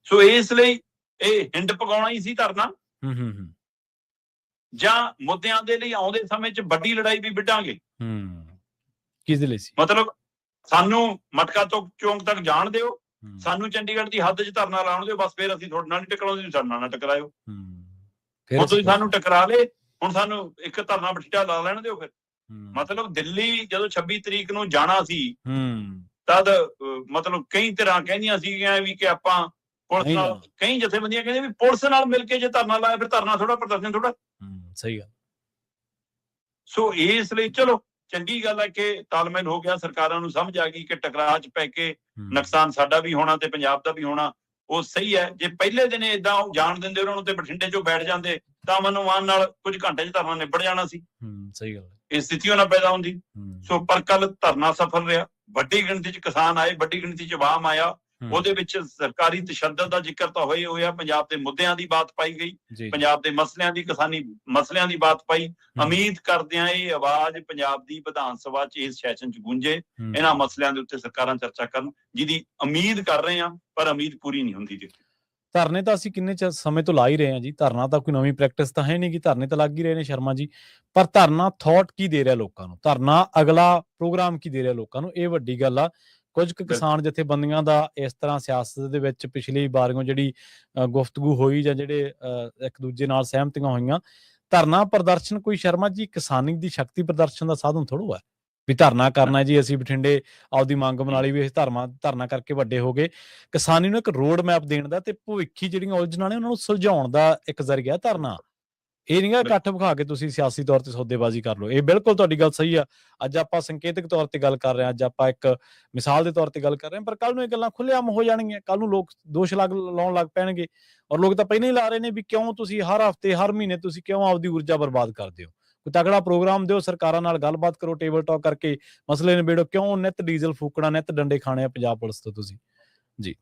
B: ਸੋ ਇਸ ਲਈ ਇਹ ਹਿੰਡ ਪਕਾਉਣਾ ਹੀ ਸੀ ਧਰਨਾ, ਜਾਂ ਮੁੱਦਿਆਂ ਦੇ ਲਈ ਆਉਂਦੇ ਸਮੇਂ 'ਚ ਵੱਡੀ ਲੜਾਈ ਵੀ ਵਿੱਢਾਂਗੇ।
A: ਕਿਸ ਦੇ ਲਈ ਸੀ?
B: ਮਤਲਬ ਸਾਨੂੰ ਮਟਕਾ ਤੋਂ ਚੌਂਕ ਤੱਕ ਜਾਣ ਦਿਓ, ਸਾਨੂੰ ਚੰਡੀਗੜ੍ਹ ਦੀ ਹੱਦ 'ਚ ਧਰਨਾ ਲਾਉਣ ਦਿਓ, ਬਸ ਫਿਰ ਅਸੀਂ ਤੁਹਾਡੇ ਨਾਲ ਨਹੀਂ ਟਕਰਾਉਂਦੇ, ਤੁਸੀਂ ਸਾਡੇ ਨਾਲ ਨਾ ਟਕਰਾਇਓ। ਹੁਣ ਤੁਸੀਂ ਸਾਨੂੰ ਟਕਰਾ ਲਏ, ਹੁਣ ਸਾਨੂੰ ਇੱਕ ਧਰਨਾ ਬਠਿੰਡਾ ਲਾ ਲੈਣ ਦਿਓ। ਫਿਰ ਮਤਲਬ ਦਿੱਲੀ ਜਦੋਂ 26 ਤਰੀਕ ਨੂੰ ਜਾਣਾ ਸੀ, ਤਦ ਮਤਲਬ ਕਈ ਤਰ੍ਹਾਂ ਕਹਿੰਦੀਆਂ ਸੀਗੀਆਂ ਵੀ ਕਿ ਆਪਾਂ ਪੁਲਿਸ ਨਾਲ, ਕਈ ਜਥੇਬੰਦੀਆਂ ਕਹਿੰਦੇ ਵੀ ਪੁਲਿਸ ਨਾਲ ਮਿਲ ਕੇ ਜੇ ਧਰਨਾ ਲਾਇਆ ਫਿਰ ਧਰਨਾ ਥੋੜਾ, ਪ੍ਰਦਰਸ਼ਨ ਥੋੜਾ। ਸਹੀ ਗੱਲ। ਸੋ ਇਸ ਲਈ ਚਲੋ ਚੰਗੀ ਗੱਲ ਹੈ ਕਿ ਤਾਲਮੇਲ ਹੋ ਗਿਆ, ਸਰਕਾਰਾਂ ਨੂੰ ਸਮਝ ਆ ਗਈ ਕਿ ਟਕਰਾਅ 'ਚ ਪੈ ਕੇ ਨੁਕਸਾਨ ਸਾਡਾ ਵੀ ਹੋਣਾ ਤੇ ਪੰਜਾਬ ਦਾ ਵੀ ਹੋਣਾ। ਉਹ ਸਹੀ ਹੈ, ਜੇ ਪਹਿਲੇ ਦਿਨ ਏਦਾਂ ਜਾਣ ਦਿੰਦੇ ਉਹਨਾਂ ਨੂੰ ਤੇ ਬਠਿੰਡੇ 'ਚੋਂ ਬੈਠ ਜਾਂਦੇ ਤਾਂ ਮਨੋਮਾਨ ਨਾਲ ਕੁਝ ਘੰਟੇ 'ਚ ਧਰਨਾ ਨਿਬੜ ਜਾਣਾ ਸੀ। ਸਹੀ ਗੱਲ। ਇਹ ਸਥਿਤੀ ਉਹਨਾਂ ਪੈਦਾ ਹੁੰਦੀ। ਸੋ ਪਰ ਕੱਲ ਧਰਨਾ ਸਫਲ ਰਿਹਾ, ਵੱਡੀ ਗਿਣਤੀ 'ਚ ਕਿਸਾਨ ਆਏ, ਵੱਡੀ ਗਿਣਤੀ 'ਚ ਆਵਾਮ ਆਇਆ। ਉਹਦੇ ਵਿੱਚ ਸਰਕਾਰੀ ਤਸ਼ੱਦਦ ਦਾ ਜ਼ਿਕਰ ਤਾਂ ਹੋਇਆ, ਪੰਜਾਬ ਦੇ ਮੁੱਦਿਆਂ ਦੀ ਬਾਤ ਪਾਈ ਗਈ, ਪੰਜਾਬ ਦੇ ਮਸਲਿਆਂ ਦੀ, ਕਿਸਾਨੀ ਮਸਲਿਆਂ ਦੀ ਬਾਤ ਪਾਈ। ਉਮੀਦ ਕਰਦੇ ਹਾਂ ਇਹ ਆਵਾਜ਼ ਪੰਜਾਬ ਦੀ ਵਿਧਾਨ ਸਭਾ 'ਚ ਇਸ ਸੈਸ਼ਨ 'ਚ ਗੂੰਜੇ, ਇਹਨਾਂ ਮਸਲਿਆਂ ਦੇ ਉੱਤੇ ਸਰਕਾਰਾਂ ਚਰਚਾ ਕਰਨ, ਜਿਹਦੀ ਉਮੀਦ ਕਰ ਰਹੇ ਹਾਂ, ਪਰ ਉਮੀਦ ਪੂਰੀ ਨਹੀਂ ਹੁੰਦੀ।
A: ਧਰਨੇ ਤਾਂ ਅਸੀਂ ਕਿੰਨੇ ਸਮੇਂ ਤੋਂ ਲਾ ਹੀ ਰਹੇ ਹਾਂ ਜੀ। ਧਰਨਾ ਤਾਂ ਕੋਈ ਨਵੀਂ ਪ੍ਰੈਕਟਿਸ ਤਾਂ ਹੈ ਨਹੀਂ, ਕਿ ਧਰਨੇ ਤਾਂ ਲੱਗ ਹੀ ਰਹੇ ਨੇ ਸ਼ਰਮਾ ਜੀ। ਪਰ ਧਰਨਾ ਥਾਟ ਕੀ ਦੇ ਰਿਹਾ ਲੋਕਾਂ ਨੂੰ, ਧਰਨਾ ਅਗਲਾ ਪ੍ਰੋਗਰਾਮ ਕੀ ਦੇ ਰਿਹਾ ਲੋਕਾਂ ਨੂੰ, ਇਹ ਵੱਡੀ ਗੱਲ ਆ। ਕੁਝ ਕੁ ਕਿਸਾਨ ਜਥੇਬੰਦੀਆਂ ਦਾ ਇਸ ਤਰ੍ਹਾਂ ਸਿਆਸਤ ਦੇ ਵਿੱਚ ਪਿਛਲੀ ਵਾਰੀਆਂ ਜਿਹੜੀ ਗੁਫ਼ਤਗੂ ਹੋਈ, ਜਾਂ ਜਿਹੜੇ ਇੱਕ ਦੂਜੇ ਨਾਲ ਸਹਿਮਤੀਆਂ ਹੋਈਆਂ, ਧਰਨਾ ਪ੍ਰਦਰਸ਼ਨ ਕੋਈ ਸ਼ਰਮਾ ਜੀ ਕਿਸਾਨੀ ਦੀ ਸ਼ਕਤੀ ਪ੍ਰਦਰਸ਼ਨ ਦਾ ਸਾਧਨ ਥੋੜ੍ਹਾ ਹੈ। ਵੀ ਧਰਨਾ ਕਰਨਾ ਹੈ ਜੀ, ਅਸੀਂ ਬਠਿੰਡੇ ਆਪਦੀ ਮੰਗ ਬਣਾ ਲਈ ਵੀ ਅਸੀਂ ਧਰਨਾ ਕਰਕੇ ਵੱਡੇ ਹੋ ਗਏ। ਕਿਸਾਨੀ ਨੂੰ ਇੱਕ ਰੋਡ ਮੈਪ ਦੇਣ ਦਾ ਤੇ ਭਵਿੱਖੀ ਜਿਹੜੀਆਂ ਉਲਝਣਾਂ ਨੇ ਉਹਨਾਂ ਨੂੰ ਸੁਲਝਾਉਣ ਦਾ ਇੱਕ ਜ਼ਰੀਆ ਧਰਨਾ। ਇਹ ਨੀ ਗਾ ਇਕੱਠ ਵਿਖਾ ਕੇ ਤੁਸੀਂ ਸਿਆਸੀ ਤੌਰ ਤੇ ਸੌਦੇਬਾਜ਼ੀ ਕਰ ਲਓ। ਇਹ ਬਿਲਕੁਲ ਤੁਹਾਡੀ ਗੱਲ ਸਹੀ ਆ। ਅੱਜ ਆਪਾਂ ਸੰਕੇਤਕ ਤੌਰ ਤੇ ਗੱਲ ਕਰ ਰਹੇ ਹਾਂ, ਅੱਜ ਆਪਾਂ ਇੱਕ ਮਿਸਾਲ ਦੇ ਤੌਰ ਤੇ ਗੱਲ ਕਰ ਰਹੇ ਹਾਂ, ਪਰ ਕੱਲ ਨੂੰ ਇਹ ਗੱਲਾਂ ਖੁੱਲ੍ਹੇਆਮ ਹੋ ਜਾਣਗੀਆਂ। ਕੱਲ ਨੂੰ ਲੋਕ ਦੋਸ਼ ਲਾਉਣ ਲੱਗ ਪੈਣਗੇ, ਔਰ ਲੋਕ ਤਾਂ ਪਹਿਲਾਂ ਹੀ ਲਾ ਰਹੇ ਨੇ ਵੀ ਕਿਉਂ ਤੁਸੀਂ ਹਰ ਹਫ਼ਤੇ ਹਰ ਮਹੀਨੇ ਤੁਸੀਂ ਕਿਉਂ ਆਪਦੀ ਊਰਜਾ ਬਰਬਾਦ ਕਰਦੇ ਹੋ। ਕੋਈ ਤਗੜਾ ਪ੍ਰੋਗਰਾਮ ਦਿਓ, ਸਰਕਾਰਾਂ ਨਾਲ ਗੱਲਬਾਤ ਕਰੋ, ਟੇਬਲ ਟਾਕ ਕਰਕੇ ਮਸਲੇ ਨਿਬੇੜੋ। ਕਿਉਂ ਨਿੱਤ ਡੀਜ਼ਲ ਫੂਕਣਾ, ਨਿੱਤ ਡੰਡੇ ਖਾਣੇ ਆ ਪੰਜਾਬ ਪੁਲਿਸ ਤੋਂ ਤੁਸੀਂ ਜੀ।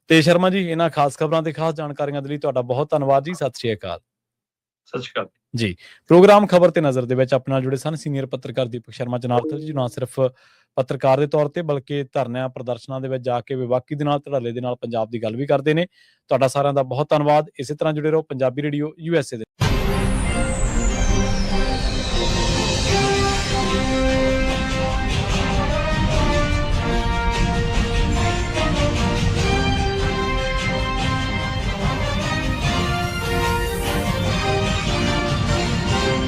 A: ਤੇ ਸ਼ਰਮਾ ਜੀ, ਇਹਨਾਂ ਖਾਸ ਖਬਰਾਂ ਤੇ ਖਾਸ ਜਾਣਕਾਰੀਆਂ ਦੇ ਲਈ ਤੁਹਾਡਾ ਬਹੁਤ ਧੰਨਵਾਦ ਜੀ। ਸਤਿ ਸ਼੍ਰੀ ਅਕਾਲ।
B: ਸਤਿ ਸ਼੍ਰੀ ਅਕਾਲ
A: ਜੀ। ਪ੍ਰੋਗਰਾਮ ਖਬਰ ਤੇ ਨਜ਼ਰ ਦੇ ਵਿੱਚ ਆਪਣੇ ਨਾਲ ਜੁੜੇ ਸਨ ਸੀਨੀਅਰ ਪੱਤਰਕਾਰ ਦੀਪਕ ਸ਼ਰਮਾ ਜਨਾਰਥਲ ਜੀ, ਨਾ ਸਿਰਫ ਪੱਤਰਕਾਰ ਦੇ ਤੌਰ ਤੇ ਬਲਕਿ ਧਰਨਿਆਂ ਪ੍ਰਦਰਸ਼ਨਾਂ ਦੇ ਵਿੱਚ ਜਾ ਕੇ ਵਿਵਾਕੀ ਦੇ ਨਾਲ, ਧੜੱਲੇ ਦੇ ਨਾਲ ਪੰਜਾਬ ਦੀ ਗੱਲ ਵੀ ਕਰਦੇ ਨੇ। ਤੁਹਾਡਾ ਸਾਰਿਆਂ ਦਾ ਬਹੁਤ ਧੰਨਵਾਦ। ਇਸੇ ਤਰ੍ਹਾਂ ਜੁੜੇ ਰਹੋ ਪੰਜਾਬੀ ਰੇਡੀਓ USA ਦੇ।